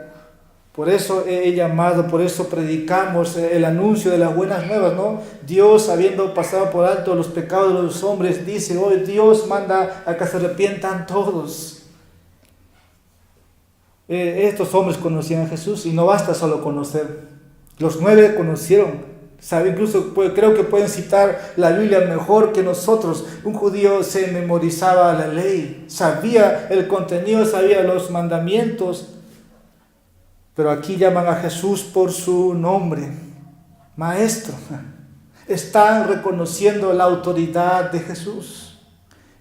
Por eso he llamado, por eso predicamos el anuncio de las buenas nuevas, ¿no? Dios, habiendo pasado por alto los pecados de los hombres, dice: hoy Dios manda a que se arrepientan todos. Estos hombres conocían a Jesús y no basta solo conocer. Los 9 conocieron. Incluso creo que pueden citar la Biblia mejor que nosotros. Un judío se memorizaba la ley, sabía el contenido, sabía los mandamientos. Pero aquí llaman a Jesús por su nombre, Maestro. Están reconociendo la autoridad de Jesús.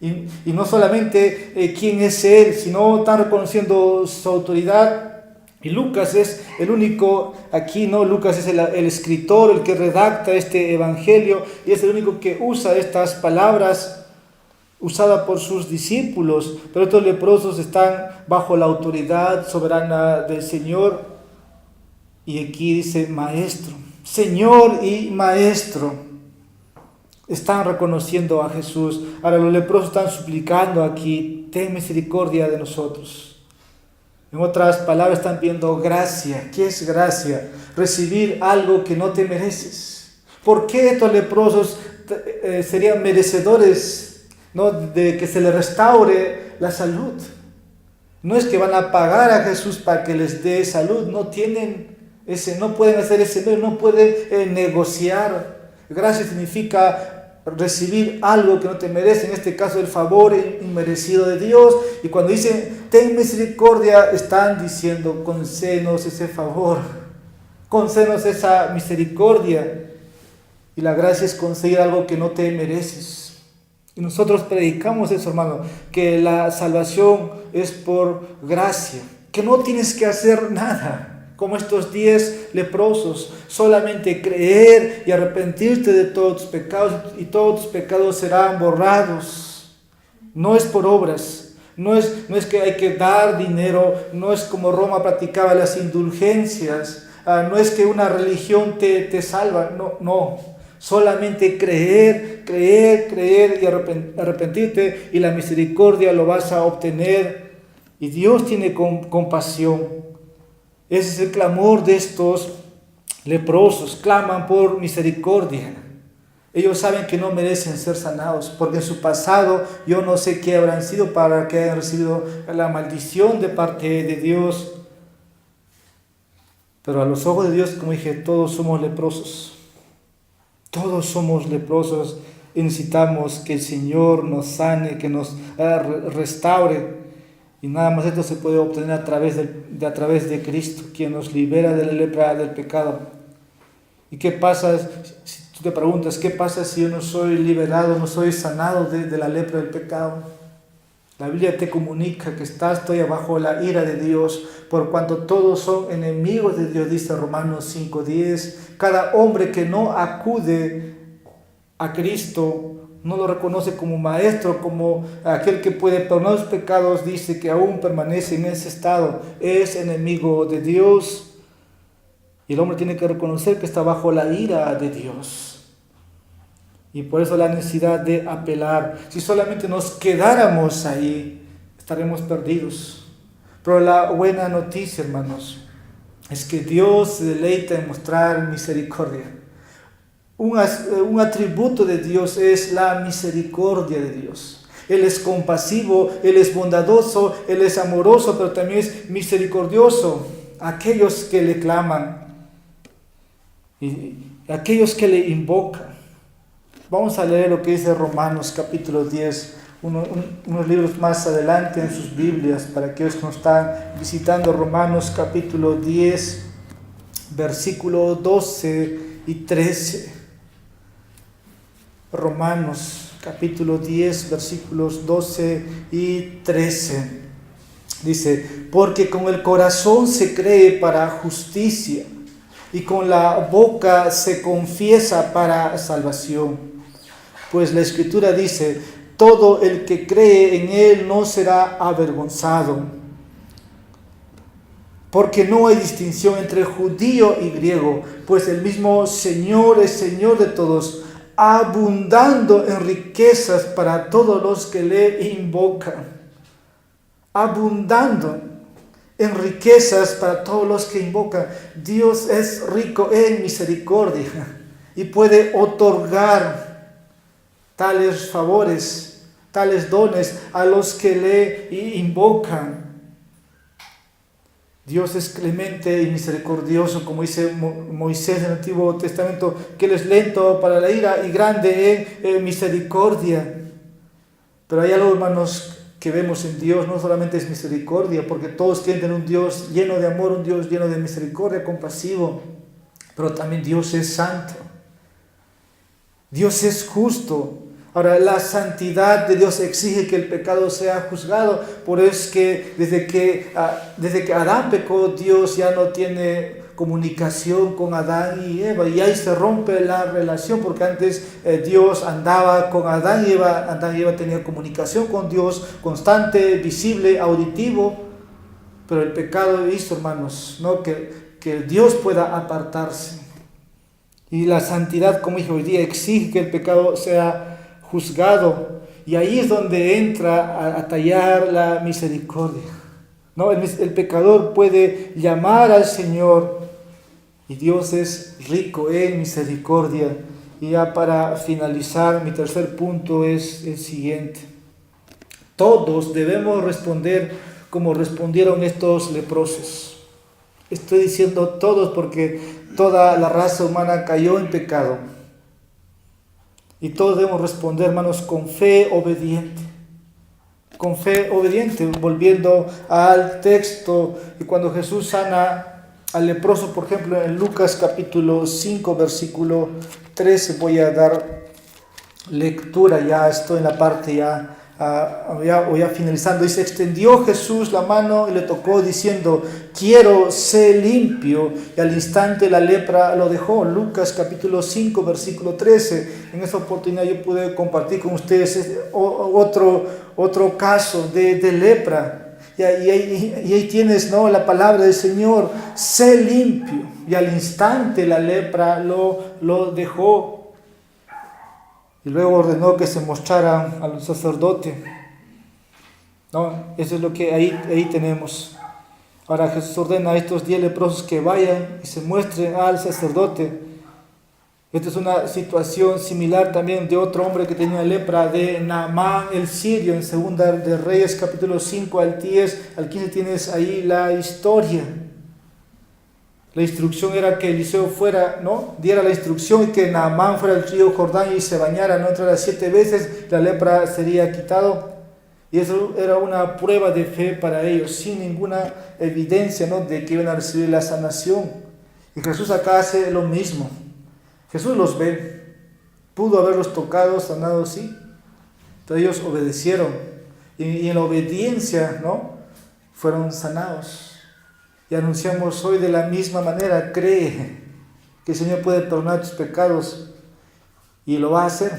Y no solamente quién es Él, sino están reconociendo su autoridad. Y Lucas es el único, aquí no, Lucas es el escritor, el que redacta este evangelio, y es el único que usa estas palabras usada por sus discípulos, pero estos leprosos están bajo la autoridad soberana del Señor. Y aquí dice maestro, Señor y maestro. Están reconociendo a Jesús. Ahora los leprosos están suplicando aquí, ten misericordia de nosotros. En otras palabras están pidiendo gracia. ¿Qué es gracia? Recibir algo que no te mereces. ¿Por qué estos leprosos serían merecedores, ¿no?, de que se les restaure la salud? No es que van a pagar a Jesús para que les dé salud. No pueden hacer ese medio, no pueden negociar. Gracia significa recibir algo que no te merece, en este caso el favor inmerecido de Dios. Y cuando dicen ten misericordia, están diciendo concédenos ese favor, concédenos esa misericordia. Y la gracia es conseguir algo que no te mereces. Y nosotros predicamos eso, hermano, que la salvación es por gracia, que no tienes que hacer nada. Como estos 10 leprosos, solamente creer y arrepentirte de todos tus pecados, y todos tus pecados serán borrados. No es por obras, no es que hay que dar dinero, no es como Roma practicaba las indulgencias, no es que una religión te salva, no. Solamente creer y arrepentirte, y la misericordia lo vas a obtener. Y Dios tiene compasión. Ese es el clamor de estos leprosos. Claman por misericordia. Ellos saben que no merecen ser sanados, porque en su pasado yo no sé qué habrán sido para que hayan recibido la maldición de parte de Dios. Pero a los ojos de Dios, como dije, todos somos leprosos. Todos somos leprosos y necesitamos que el Señor nos sane, que nos restaure. Y nada más esto se puede obtener a través de Cristo, quien nos libera de la lepra del pecado. ¿Y qué pasa si tú te preguntas, qué pasa si yo no soy liberado, no soy sanado de la lepra del pecado? La Biblia te comunica que estás todavía bajo la ira de Dios, por cuanto todos son enemigos de Dios, dice Romanos 5:10. Cada hombre que no acude a Cristo, no lo reconoce como maestro, como aquel que puede perdonar los pecados, dice que aún permanece en ese estado, es enemigo de Dios. Y el hombre tiene que reconocer que está bajo la ira de Dios. Y por eso la necesidad de apelar. Si solamente nos quedáramos ahí, estaremos perdidos. Pero la buena noticia, hermanos, es que Dios se deleita en mostrar misericordia. Un atributo de Dios es la misericordia de Dios. Él es compasivo, Él es bondadoso, Él es amoroso, pero también es misericordioso a aquellos que le claman y a aquellos que le invocan. Vamos a leer lo que dice Romanos capítulo 10, unos libros más adelante en sus Biblias, para aquellos que nos están visitando. Romanos capítulo 10, versículo 12 y 13. Romanos capítulo 10, versículos 12 y 13. Dice, porque con el corazón se cree para justicia y con la boca se confiesa para salvación. Pues la Escritura dice, todo el que cree en Él no será avergonzado. Porque no hay distinción entre judío y griego, pues el mismo Señor es Señor de todos, abundando en riquezas para todos los que le invocan. Abundando en riquezas para todos los que invocan. Dios es rico en misericordia y puede otorgar tales favores, tales dones a los que le invocan. Dios es clemente y misericordioso, como dice Moisés en el Antiguo Testamento, que Él es lento para la ira y grande en misericordia. Pero hay algo, hermanos, que vemos en Dios, no solamente es misericordia, porque todos quieren tener un Dios lleno de amor, un Dios lleno de misericordia, compasivo, pero también Dios es santo. Dios es justo. Ahora, la santidad de Dios exige que el pecado sea juzgado. Por eso es que desde que Adán pecó, Dios ya no tiene comunicación con Adán y Eva. Y ahí se rompe la relación, porque antes Dios andaba con Adán y Eva. Adán y Eva tenían comunicación con Dios constante, visible, auditivo. Pero el pecado hizo, hermanos, ¿no? que que Dios pueda apartarse. Y la santidad, como dije hoy día, exige que el pecado sea juzgado. Y ahí es donde entra a tallar la misericordia. ¿No? El pecador puede llamar al Señor y Dios es rico en misericordia. Y ya para finalizar, mi tercer punto es el siguiente. Todos debemos responder como respondieron estos leprosos. Estoy diciendo todos porque toda la raza humana cayó en pecado. Y todos debemos responder, hermanos, con fe obediente. Con fe obediente, volviendo al texto, y cuando Jesús sana al leproso, por ejemplo, en Lucas capítulo 5, versículo 13, voy a dar lectura, ya estoy en la parte ya finalizando. Dice, extendió Jesús la mano y le tocó diciendo, quiero ser limpio, y al instante la lepra lo dejó. Lucas capítulo 5, versículo 13. En esta oportunidad yo pude compartir con ustedes otro caso de lepra. Y ahí tienes, ¿no?, la palabra del Señor, sé limpio, y al instante la lepra lo dejó. Y luego ordenó que se mostrara al sacerdote. No, eso es lo que ahí tenemos. Ahora Jesús ordena a estos 10 leprosos que vayan y se muestren al sacerdote. Esta es una situación similar también de otro hombre que tenía lepra, de Naamán el sirio. En Segunda de Reyes capítulo 5 al 10, al 15 tienes ahí la historia. La instrucción era que Eliseo fuera, ¿no?, diera la instrucción y que Naamán fuera al río Jordán y se bañara, no entrara 7 veces, la lepra sería quitado. Y eso era una prueba de fe para ellos, sin ninguna evidencia, ¿no?, de que iban a recibir la sanación. Y Jesús acá hace lo mismo. Jesús los ve, pudo haberlos tocado, sanado, sí, pero ellos obedecieron. Y en la obediencia, ¿no?, fueron sanados. Y anunciamos hoy de la misma manera, cree que el Señor puede perdonar tus pecados y lo va a hacer.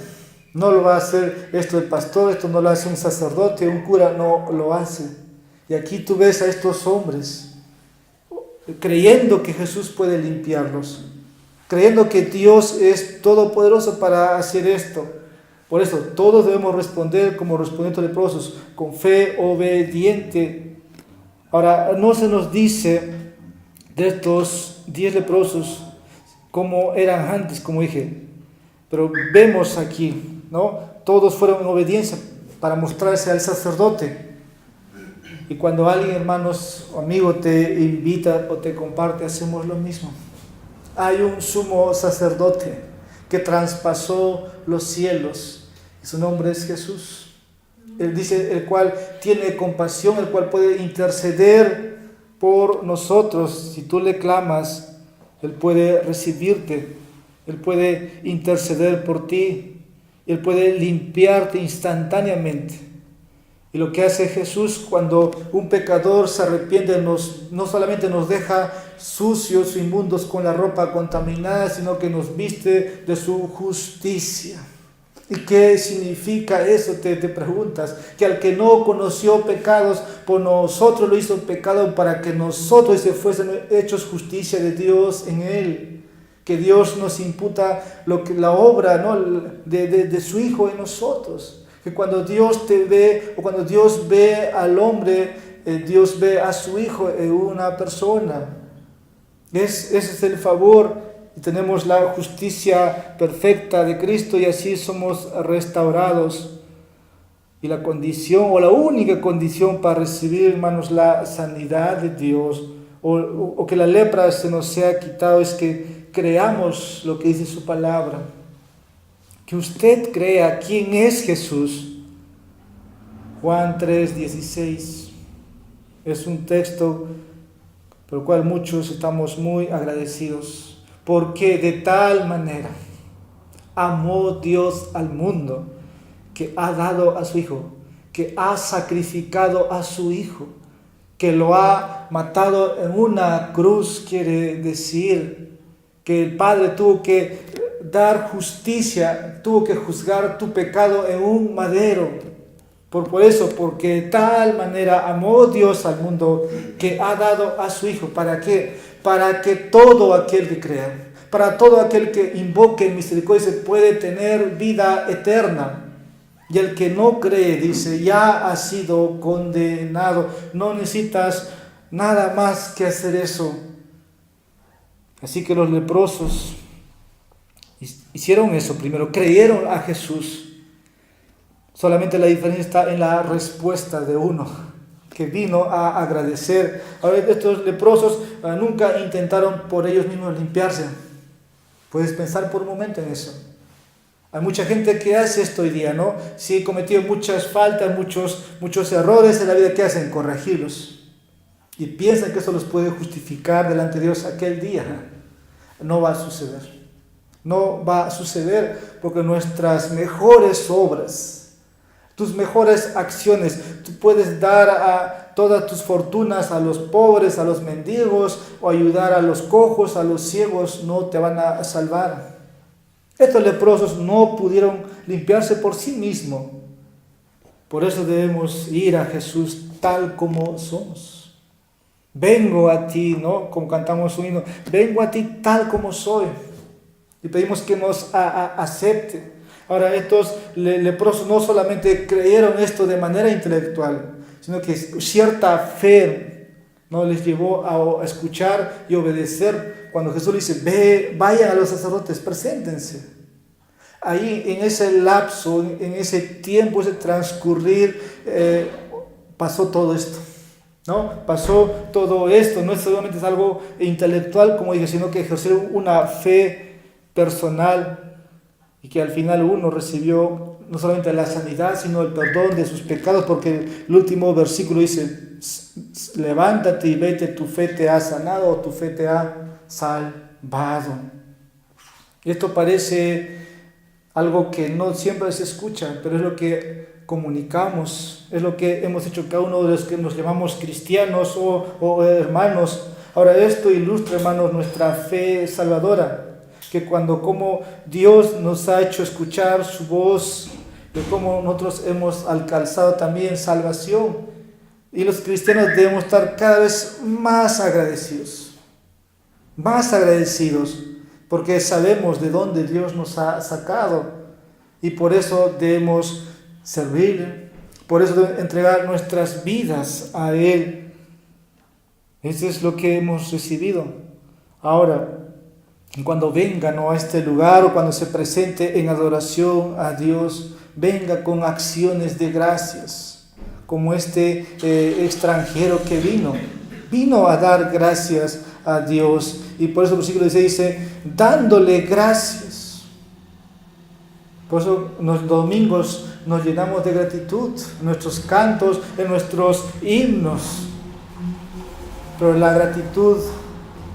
No lo va a hacer esto el pastor, esto no lo hace un sacerdote, un cura, no lo hace. Y aquí tú ves a estos hombres creyendo que Jesús puede limpiarlos, creyendo que Dios es todopoderoso para hacer esto. Por eso todos debemos responder como respondieron los leprosos, con fe obediente. Ahora, no se nos dice de estos 10 leprosos cómo eran antes, como dije, pero vemos aquí, ¿no?, todos fueron en obediencia para mostrarse al sacerdote. Y cuando alguien, hermanos o amigo, te invita o te comparte, hacemos lo mismo. Hay un sumo sacerdote que traspasó los cielos, y su nombre es Jesús. Él dice, el cual tiene compasión, el cual puede interceder por nosotros. Si tú le clamas, Él puede recibirte, Él puede interceder por ti, Él puede limpiarte instantáneamente. Y lo que hace Jesús cuando un pecador se arrepiente, no solamente nos deja sucios, inmundos con la ropa contaminada, sino que nos viste de su justicia. ¿Y qué significa eso? Te preguntas. Que al que no conoció pecados, por nosotros lo hizo pecado para que nosotros se fuesen hechos justicia de Dios en él. Que Dios nos imputa la obra, ¿no?, de su Hijo en nosotros. Que cuando Dios te ve, o cuando Dios ve al hombre, Dios ve a su Hijo en una persona. Ese es el favor. Y tenemos la justicia perfecta de Cristo y así somos restaurados. Y la condición, o la única condición para recibir, hermanos, la sanidad de Dios, o que la lepra se nos sea quitado, es que creamos lo que dice su palabra. Que usted crea quién es Jesús. Juan 3:16 es un texto por el cual muchos estamos muy agradecidos. Porque de tal manera amó Dios al mundo, que ha dado a su Hijo, que ha sacrificado a su Hijo, que lo ha matado en una cruz. Quiere decir que el Padre tuvo que dar justicia, tuvo que juzgar tu pecado en un madero. Por eso, porque de tal manera amó Dios al mundo, que ha dado a su Hijo. ¿Para qué? para que todo aquel que crea, para todo aquel que invoque misericordia, se puede tener vida eterna. Y el que no cree, dice, ya ha sido condenado. No necesitas nada más que hacer eso. Así que los leprosos hicieron eso primero, creyeron a Jesús. Solamente la diferencia está en la respuesta de uno, que vino a agradecer. Ahora, estos leprosos nunca intentaron por ellos mismos limpiarse. Puedes pensar por un momento en eso. Hay mucha gente que hace esto hoy día, ¿no? Si he cometido muchas faltas, muchos errores en la vida, ¿qué hacen? Corregirlos. Y piensan que eso los puede justificar delante de Dios aquel día. No va a suceder. No va a suceder porque nuestras mejores obras, tus mejores acciones, tú puedes dar a todas tus fortunas a los pobres, a los mendigos, o ayudar a los cojos, a los ciegos, no te van a salvar. Estos leprosos no pudieron limpiarse por sí mismos. Por eso debemos ir a Jesús tal como somos. Vengo a ti, ¿no? Como cantamos un himno, vengo a ti tal como soy. Y pedimos que nos acepte. Ahora, estos leprosos no solamente creyeron esto de manera intelectual, sino que cierta fe, ¿no?, les llevó a escuchar y obedecer. Cuando Jesús le dice, vayan a los sacerdotes, preséntense. Ahí, en ese lapso, en ese tiempo, ese transcurrir, pasó todo esto, ¿no? Pasó todo esto. No es solamente algo intelectual, como dije, sino que ejercieron una fe personal y que al final uno recibió no solamente la sanidad, sino el perdón de sus pecados, porque el último versículo dice, levántate y vete, tu fe te ha sanado o tu fe te ha salvado. Y esto parece algo que no siempre se escucha, pero es lo que comunicamos, es lo que hemos hecho cada uno de los que nos llamamos cristianos o hermanos. Ahora, esto ilustra, hermanos, nuestra fe salvadora, que como Dios nos ha hecho escuchar su voz, de cómo nosotros hemos alcanzado también salvación. Y los cristianos debemos estar cada vez más agradecidos, porque sabemos de dónde Dios nos ha sacado y por eso debemos servirle, por eso debemos entregar nuestras vidas a Él. Eso es lo que hemos recibido. Ahora, cuando venga, a este lugar o cuando se presente en adoración a Dios, venga con acciones de gracias, como este extranjero que vino a dar gracias a Dios. Y por eso el versículo 16 dice, dándole gracias. Por eso los domingos nos llenamos de gratitud, en nuestros cantos, en nuestros himnos. Pero la gratitud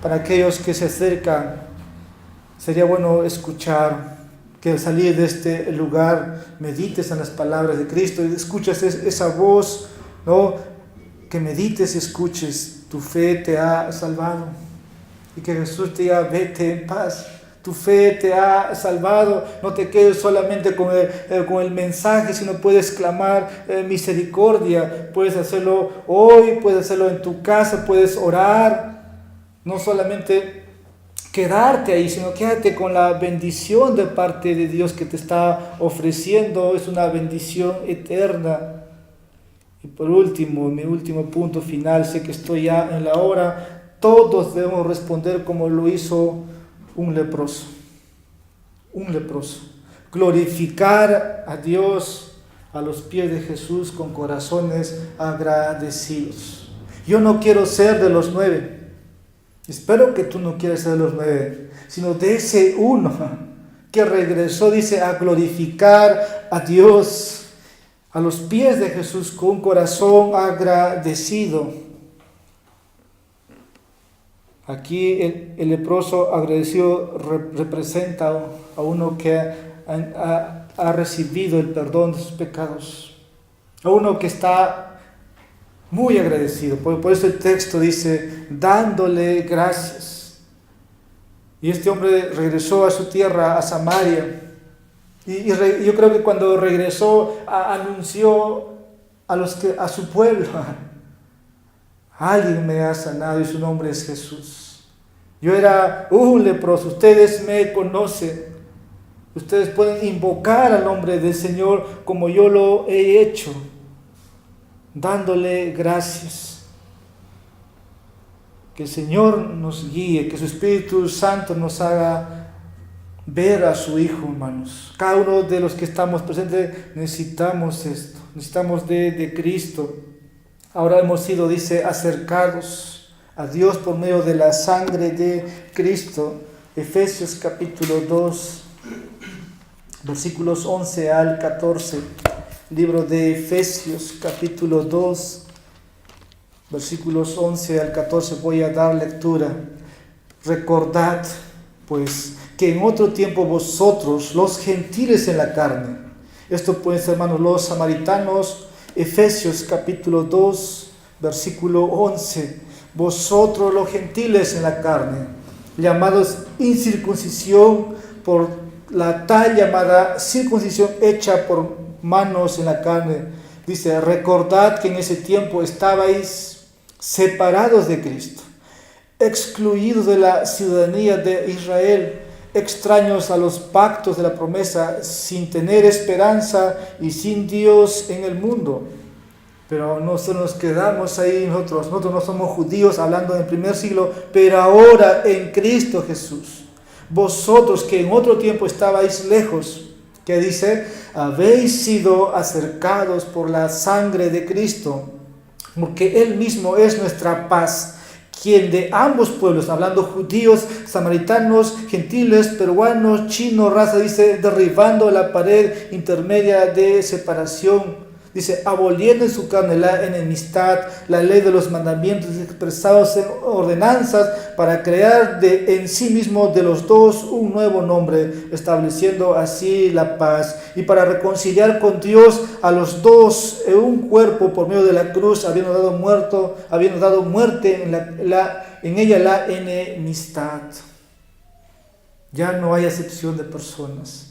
para aquellos que se acercan, sería bueno escuchar, que al salir de este lugar medites en las palabras de Cristo y escuches esa voz, ¿no?, que medites y escuches, tu fe te ha salvado. Y que Jesús te diga, vete en paz, tu fe te ha salvado. No te quedes solamente con el mensaje, sino puedes clamar misericordia. Puedes hacerlo hoy, puedes hacerlo en tu casa, puedes orar. No solamente quedarte ahí, sino quédate con la bendición de parte de Dios que te está ofreciendo. Es una bendición eterna. Y por último, mi último punto final, sé que estoy ya en la hora. Todos debemos responder como lo hizo un leproso. Glorificar a Dios a los pies de Jesús con corazones agradecidos. Yo no quiero ser de los 9. Espero que tú no quieras ser de los 9, sino de ese uno que regresó, dice, a glorificar a Dios a los pies de Jesús con un corazón agradecido. Aquí el leproso agradecido representa a uno que ha recibido el perdón de sus pecados, a uno que está muy agradecido. Por eso el texto dice, dándole gracias. Y este hombre regresó a su tierra, a Samaria, y yo creo que cuando regresó anunció a su pueblo, alguien me ha sanado y su nombre es Jesús. Yo era un leproso, ustedes me conocen. Ustedes pueden invocar al nombre del Señor como yo lo he hecho, dándole gracias. Que el Señor nos guíe, que su Espíritu Santo nos haga ver a su Hijo, hermanos. Cada uno de los que estamos presentes necesitamos esto, necesitamos de Cristo. Ahora hemos sido, dice, acercados a Dios por medio de la sangre de Cristo. Efesios capítulo 2, versículos 11 al 14. Libro de Efesios capítulo 2, versículos 11 al 14. Voy a dar lectura. Recordad, pues, que en otro tiempo vosotros, los gentiles en la carne, esto pueden ser, hermanos, los samaritanos. Efesios capítulo 2, versículo 11. Vosotros los gentiles en la carne, llamados incircuncisión por la tal llamada circuncisión hecha por manos en la carne. Dice, recordad que en ese tiempo estabais separados de Cristo, excluidos de la ciudadanía de Israel, extraños a los pactos de la promesa, sin tener esperanza y sin Dios en el mundo. Pero nosotros nos quedamos ahí, nosotros no somos judíos, hablando del primer siglo, pero ahora en Cristo Jesús. Vosotros que en otro tiempo estabais lejos, que dice, habéis sido acercados por la sangre de Cristo, porque Él mismo es nuestra paz, quien de ambos pueblos, hablando judíos, samaritanos, gentiles, peruanos, chinos, raza, dice, derribando la pared intermedia de separación. Dice, aboliendo en su carne la enemistad, la ley de los mandamientos expresados en ordenanzas, para crear en sí mismo de los dos un nuevo nombre, estableciendo así la paz, y para reconciliar con Dios a los dos en un cuerpo por medio de la cruz, habiendo dado muerte en ella la enemistad. Ya no hay acepción de personas.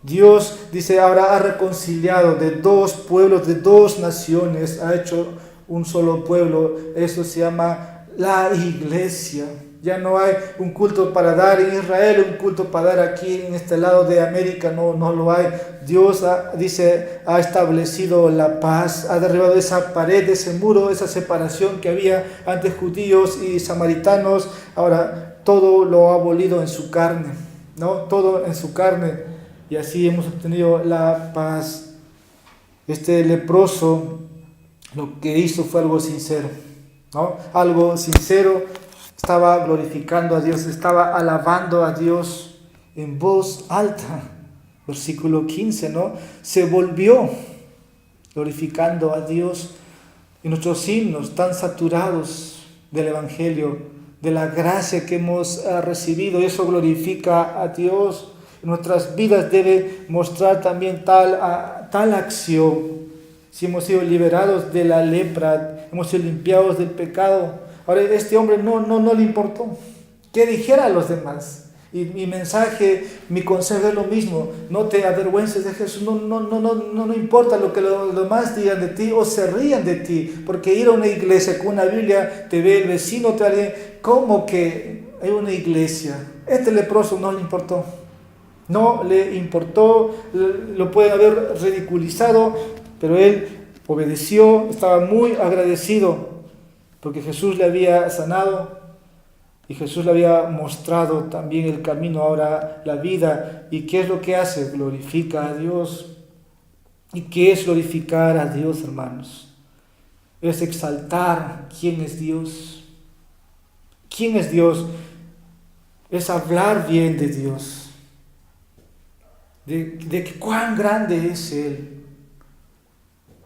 Dios, dice, ahora ha reconciliado de dos pueblos, de dos naciones, ha hecho un solo pueblo. Eso se llama la iglesia. Ya no hay un culto para dar en Israel, un culto para dar aquí en este lado de América, no lo hay. Dios ha establecido la paz, ha derribado esa pared, ese muro, esa separación que había antes judíos y samaritanos. Ahora todo lo ha abolido en su carne, ¿no? Todo en su carne. Y así hemos obtenido la paz. Este leproso lo que hizo fue algo sincero, ¿no? Algo sincero. Estaba glorificando a Dios, estaba alabando a Dios en voz alta. Versículo 15, ¿no? Se volvió glorificando a Dios en nuestros himnos tan saturados del Evangelio, de la gracia que hemos recibido. Eso glorifica a Dios. Nuestras vidas debe mostrar también tal acción. Si hemos sido liberados de la lepra, hemos sido limpiados del pecado. Ahora este hombre no le importó qué dijera a los demás. Y mi mensaje, mi consejo es lo mismo. No te avergüences de Jesús. No importa lo que los demás digan de ti o se rían de ti. Porque ir a una iglesia con una Biblia, te ve el vecino, te ve como que hay una iglesia. Este leproso no le importó. No le importó, lo pueden haber ridiculizado, pero él obedeció, estaba muy agradecido porque Jesús le había sanado y Jesús le había mostrado también el camino, ahora la vida. ¿Y qué es lo que hace? Glorifica a Dios. ¿Y qué es glorificar a Dios, hermanos? Es exaltar quién es Dios. ¿Quién es Dios? Es hablar bien de Dios. De cuán grande es Él.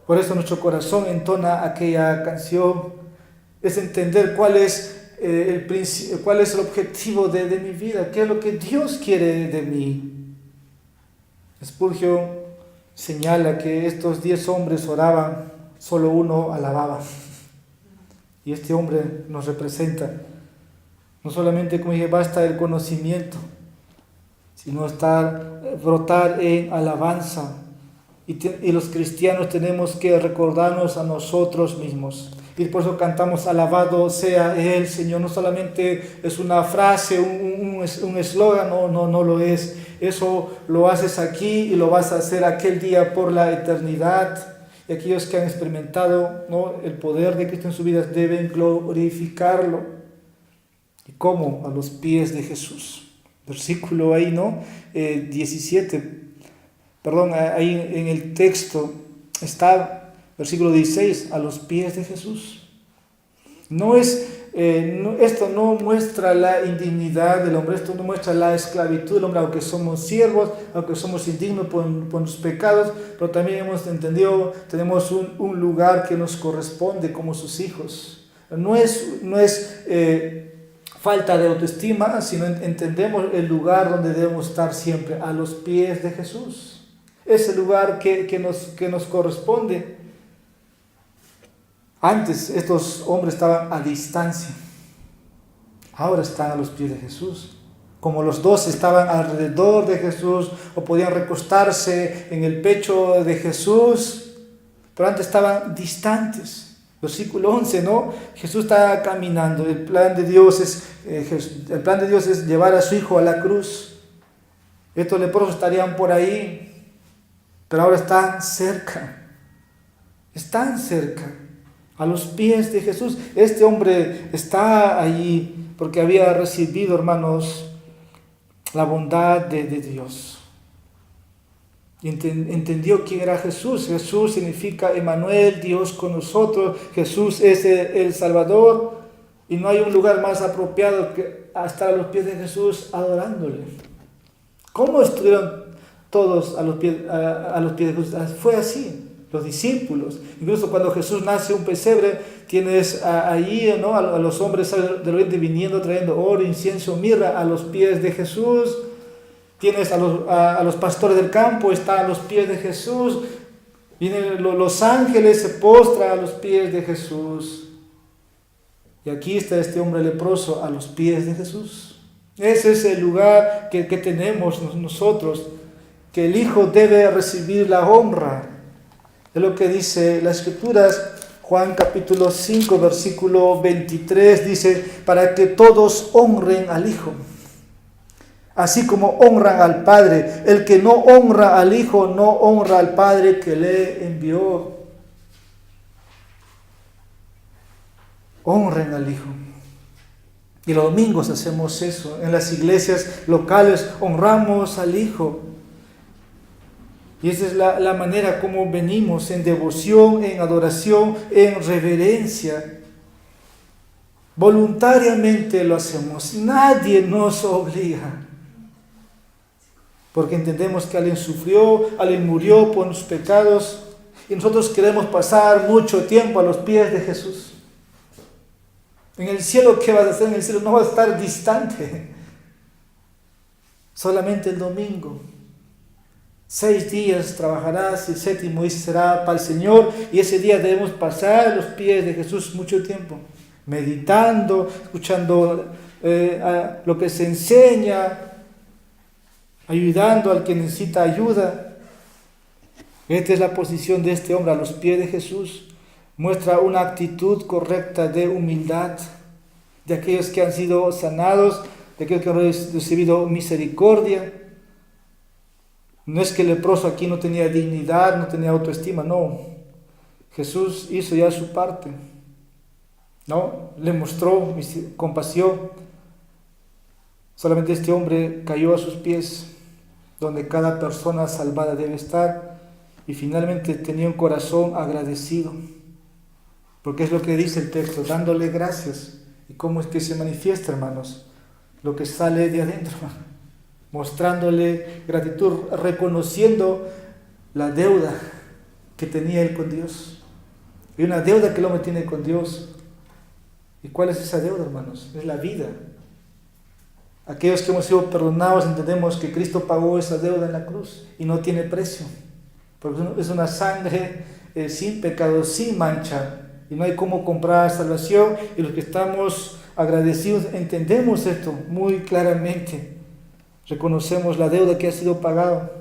Por eso nuestro corazón entona aquella canción. Es entender cuál es el objetivo de mi vida, qué es lo que Dios quiere de mí. Spurgeon señala que estos 10 hombres oraban, solo uno alababa. Y este hombre nos representa. No solamente, como dije, basta el conocimiento, sino brotar en alabanza. Y los cristianos tenemos que recordarnos a nosotros mismos Y por eso cantamos alabado sea Él, Señor. No solamente es una frase, un eslogan, no lo es. Eso lo haces aquí y lo vas a hacer aquel día por la eternidad. Y aquellos que han experimentado, ¿no?, el poder de Cristo en sus vidas deben glorificarlo. ¿Y cómo? A los pies de Jesús. Versículo ahí, ¿no? 17. Perdón, ahí en el texto está, versículo 16, a los pies de Jesús. Esto no muestra la indignidad del hombre, esto no muestra la esclavitud del hombre, aunque somos siervos, aunque somos indignos por nuestros pecados, pero también hemos entendido, tenemos un lugar que nos corresponde como sus hijos. No es falta de autoestima, sino entendemos el lugar donde debemos estar siempre, a los pies de Jesús. Es el lugar que nos corresponde. Antes estos hombres estaban a distancia, ahora están a los pies de Jesús. Como los dos estaban alrededor de Jesús o podían recostarse en el pecho de Jesús, pero antes estaban distantes. Versículo 11, ¿no? Jesús está caminando. El plan de Dios es llevar a su hijo a la cruz. Estos leprosos estarían por ahí, pero ahora están cerca, a los pies de Jesús. Este hombre está allí porque había recibido, hermanos, la bondad de Dios. Y entendió quién era Jesús. Jesús significa Emmanuel, Dios con nosotros. Jesús es el Salvador. Y no hay un lugar más apropiado que estar a los pies de Jesús adorándole. ¿Cómo estuvieron todos a los pies de Jesús? Fue así. Los discípulos, incluso cuando Jesús nace en un pesebre, tienes ahí, ¿no?, a los hombres del oriente viniendo, trayendo oro, incienso, mirra a los pies de Jesús. Tienes a los pastores del campo, están a los pies de Jesús. Vienen los ángeles, se postran a los pies de Jesús. Y aquí está este hombre leproso a los pies de Jesús. Ese es el lugar que tenemos nosotros, que el Hijo debe recibir la honra. Es lo que dice las Escrituras. Juan capítulo 5, versículo 23 dice: para que todos honren al Hijo, así como honran al Padre. El que no honra al Hijo, no honra al Padre que le envió. Honren al Hijo. Y los domingos hacemos eso. En las iglesias locales honramos al Hijo. Y esa es la manera como venimos, en devoción, en adoración, en reverencia. Voluntariamente lo hacemos. Nadie nos obliga. Porque entendemos que alguien sufrió, alguien murió por nuestros pecados. Y nosotros queremos pasar mucho tiempo a los pies de Jesús. En el cielo, ¿qué vas a hacer? En el cielo no vas a estar distante. Solamente el domingo. 6 días trabajarás y el 7º día será para el Señor, y ese día debemos pasar a los pies de Jesús mucho tiempo, meditando, escuchando lo que se enseña, ayudando al que necesita ayuda. Esta es la posición de este hombre a los pies de Jesús. Muestra una actitud correcta de humildad de aquellos que han sido sanados, de aquellos que han recibido misericordia. No es que el leproso aquí no tenía dignidad, no tenía autoestima, no. Jesús hizo ya su parte, ¿no? Le mostró compasión. Solamente este hombre cayó a sus pies, donde cada persona salvada debe estar, y finalmente tenía un corazón agradecido. Porque es lo que dice el texto, dándole gracias. ¿Y cómo es que se manifiesta, hermanos? Lo que sale de adentro, mostrándole gratitud, reconociendo la deuda que tenía él con Dios. Y una deuda que el hombre tiene con Dios. ¿Y cuál es esa deuda, hermanos? Es la vida. Aquellos que hemos sido perdonados entendemos que Cristo pagó esa deuda en la cruz y no tiene precio. Porque es una sangre sin pecado, sin mancha. Y no hay cómo comprar salvación. Y los que estamos agradecidos entendemos esto muy claramente. Reconocemos la deuda que ha sido pagada.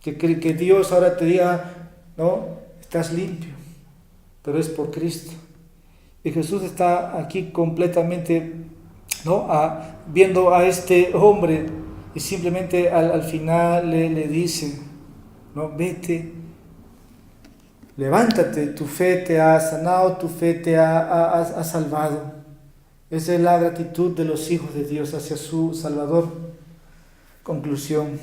Que Dios ahora te diga, no, estás limpio. pero es por Cristo. Y Jesús está aquí completamente, ¿no?, viendo a este hombre y simplemente al final le dice, ¿no?, vete, levántate, tu fe te ha sanado, tu fe te ha salvado. Esa es la gratitud de los hijos de Dios hacia su Salvador. Conclusión.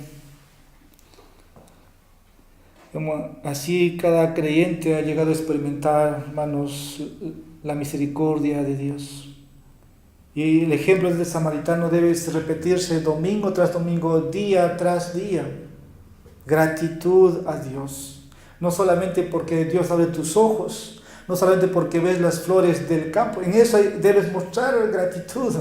Así cada creyente ha llegado a experimentar, hermanos, la misericordia de Dios. Y el ejemplo del samaritano debe repetirse domingo tras domingo, día tras día. Gratitud a Dios. No solamente porque Dios abre tus ojos, no solamente porque ves las flores del campo, en eso debes mostrar gratitud.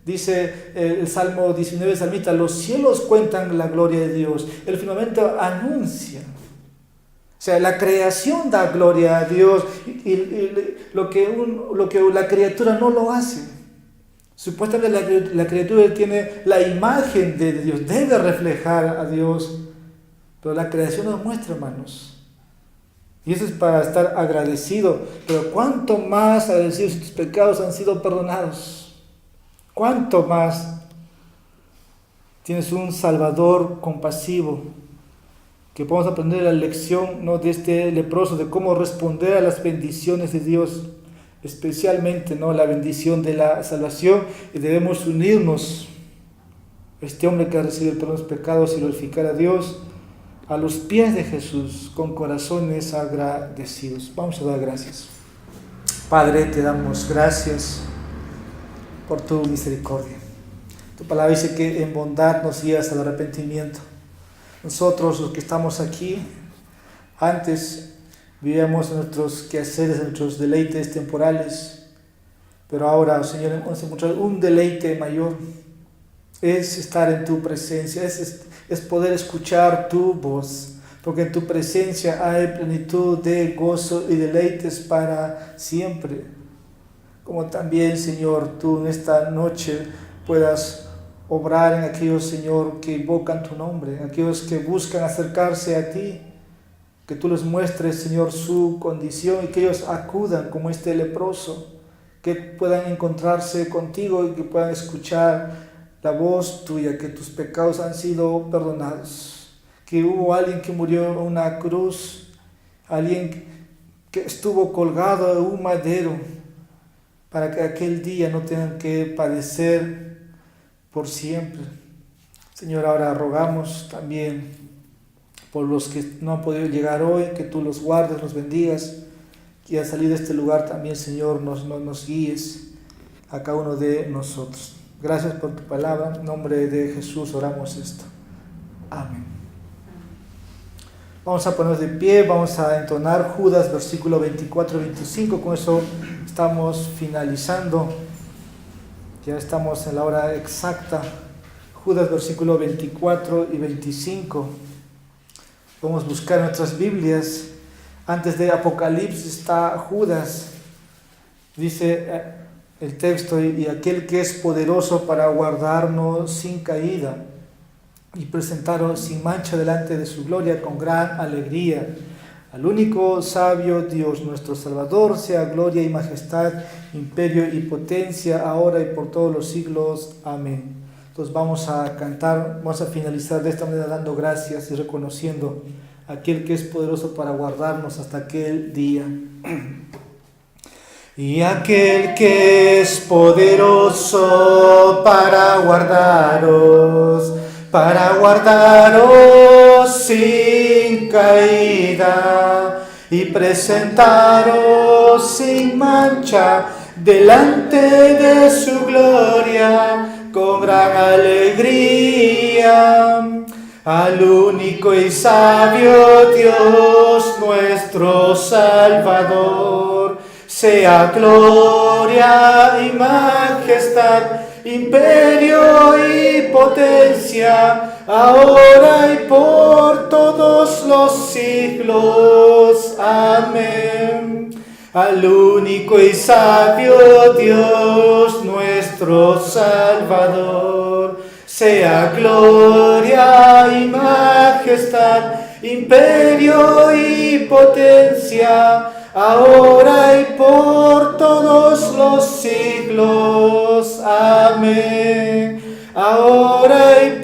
Dice el Salmo 19, salmista, los cielos cuentan la gloria de Dios, el firmamento anuncia. O sea, la creación da gloria a Dios y lo que la criatura no lo hace. Supuestamente la criatura tiene la imagen de Dios, debe reflejar a Dios, pero la creación nos muestra, hermanos. Y eso es para estar agradecido. Pero cuánto más agradecidos si tus pecados han sido perdonados. Cuánto más tienes un Salvador compasivo. Que podamos aprender la lección, ¿no?, de este leproso, de cómo responder a las bendiciones de Dios, especialmente, ¿no?, la bendición de la salvación, y debemos unirnos a este hombre que ha recibido el perdón de los pecados y glorificar a Dios a los pies de Jesús con corazones agradecidos. Vamos a dar gracias. Padre, te damos gracias por tu misericordia. Tu palabra dice que en bondad nos guías al arrepentimiento. Nosotros, los que estamos aquí, antes vivíamos nuestros quehaceres, nuestros deleites temporales, pero ahora, Señor, hemos encontrado un deleite mayor. Es estar en tu presencia, es poder escuchar tu voz, porque en tu presencia hay plenitud de gozo y deleites para siempre. Como también, Señor, tú en esta noche puedas obrar en aquellos, Señor, que invocan tu nombre, en aquellos que buscan acercarse a ti, que tú les muestres, Señor, su condición y que ellos acudan como este leproso, que puedan encontrarse contigo y que puedan escuchar la voz tuya, que tus pecados han sido perdonados, que hubo alguien que murió en una cruz, alguien que estuvo colgado en un madero, para que aquel día no tengan que padecer por siempre. Señor, ahora rogamos también por los que no han podido llegar hoy, que tú los guardes, los bendigas, y al salir de este lugar también, Señor, nos guíes a cada uno de nosotros. Gracias por tu palabra. En nombre de Jesús oramos esto. Amén. Vamos a ponernos de pie, vamos a entonar Judas, versículo 24 y 25. Con eso estamos finalizando. Ya estamos en la hora exacta. Judas, versículo 24 y 25. Vamos a buscar nuestras Biblias. Antes de Apocalipsis está Judas. Dice el texto, y aquel que es poderoso para guardarnos sin caída y presentaros sin mancha delante de su gloria con gran alegría. Al único sabio Dios, nuestro Salvador, sea gloria y majestad, imperio y potencia, ahora y por todos los siglos. Amén. Entonces vamos a cantar, vamos a finalizar de esta manera dando gracias y reconociendo a aquel que es poderoso para guardarnos hasta aquel día. Y aquel que es poderoso para guardaros sin caída y presentaros sin mancha delante de su gloria con gran alegría. Al único y sabio Dios, nuestro Salvador, sea gloria y majestad, imperio y potencia, ahora y por todos los siglos. Amén. Al único y sabio Dios, nuestro Salvador, sea gloria y majestad, imperio y potencia, ahora y por todos los siglos. Amén. Ahora y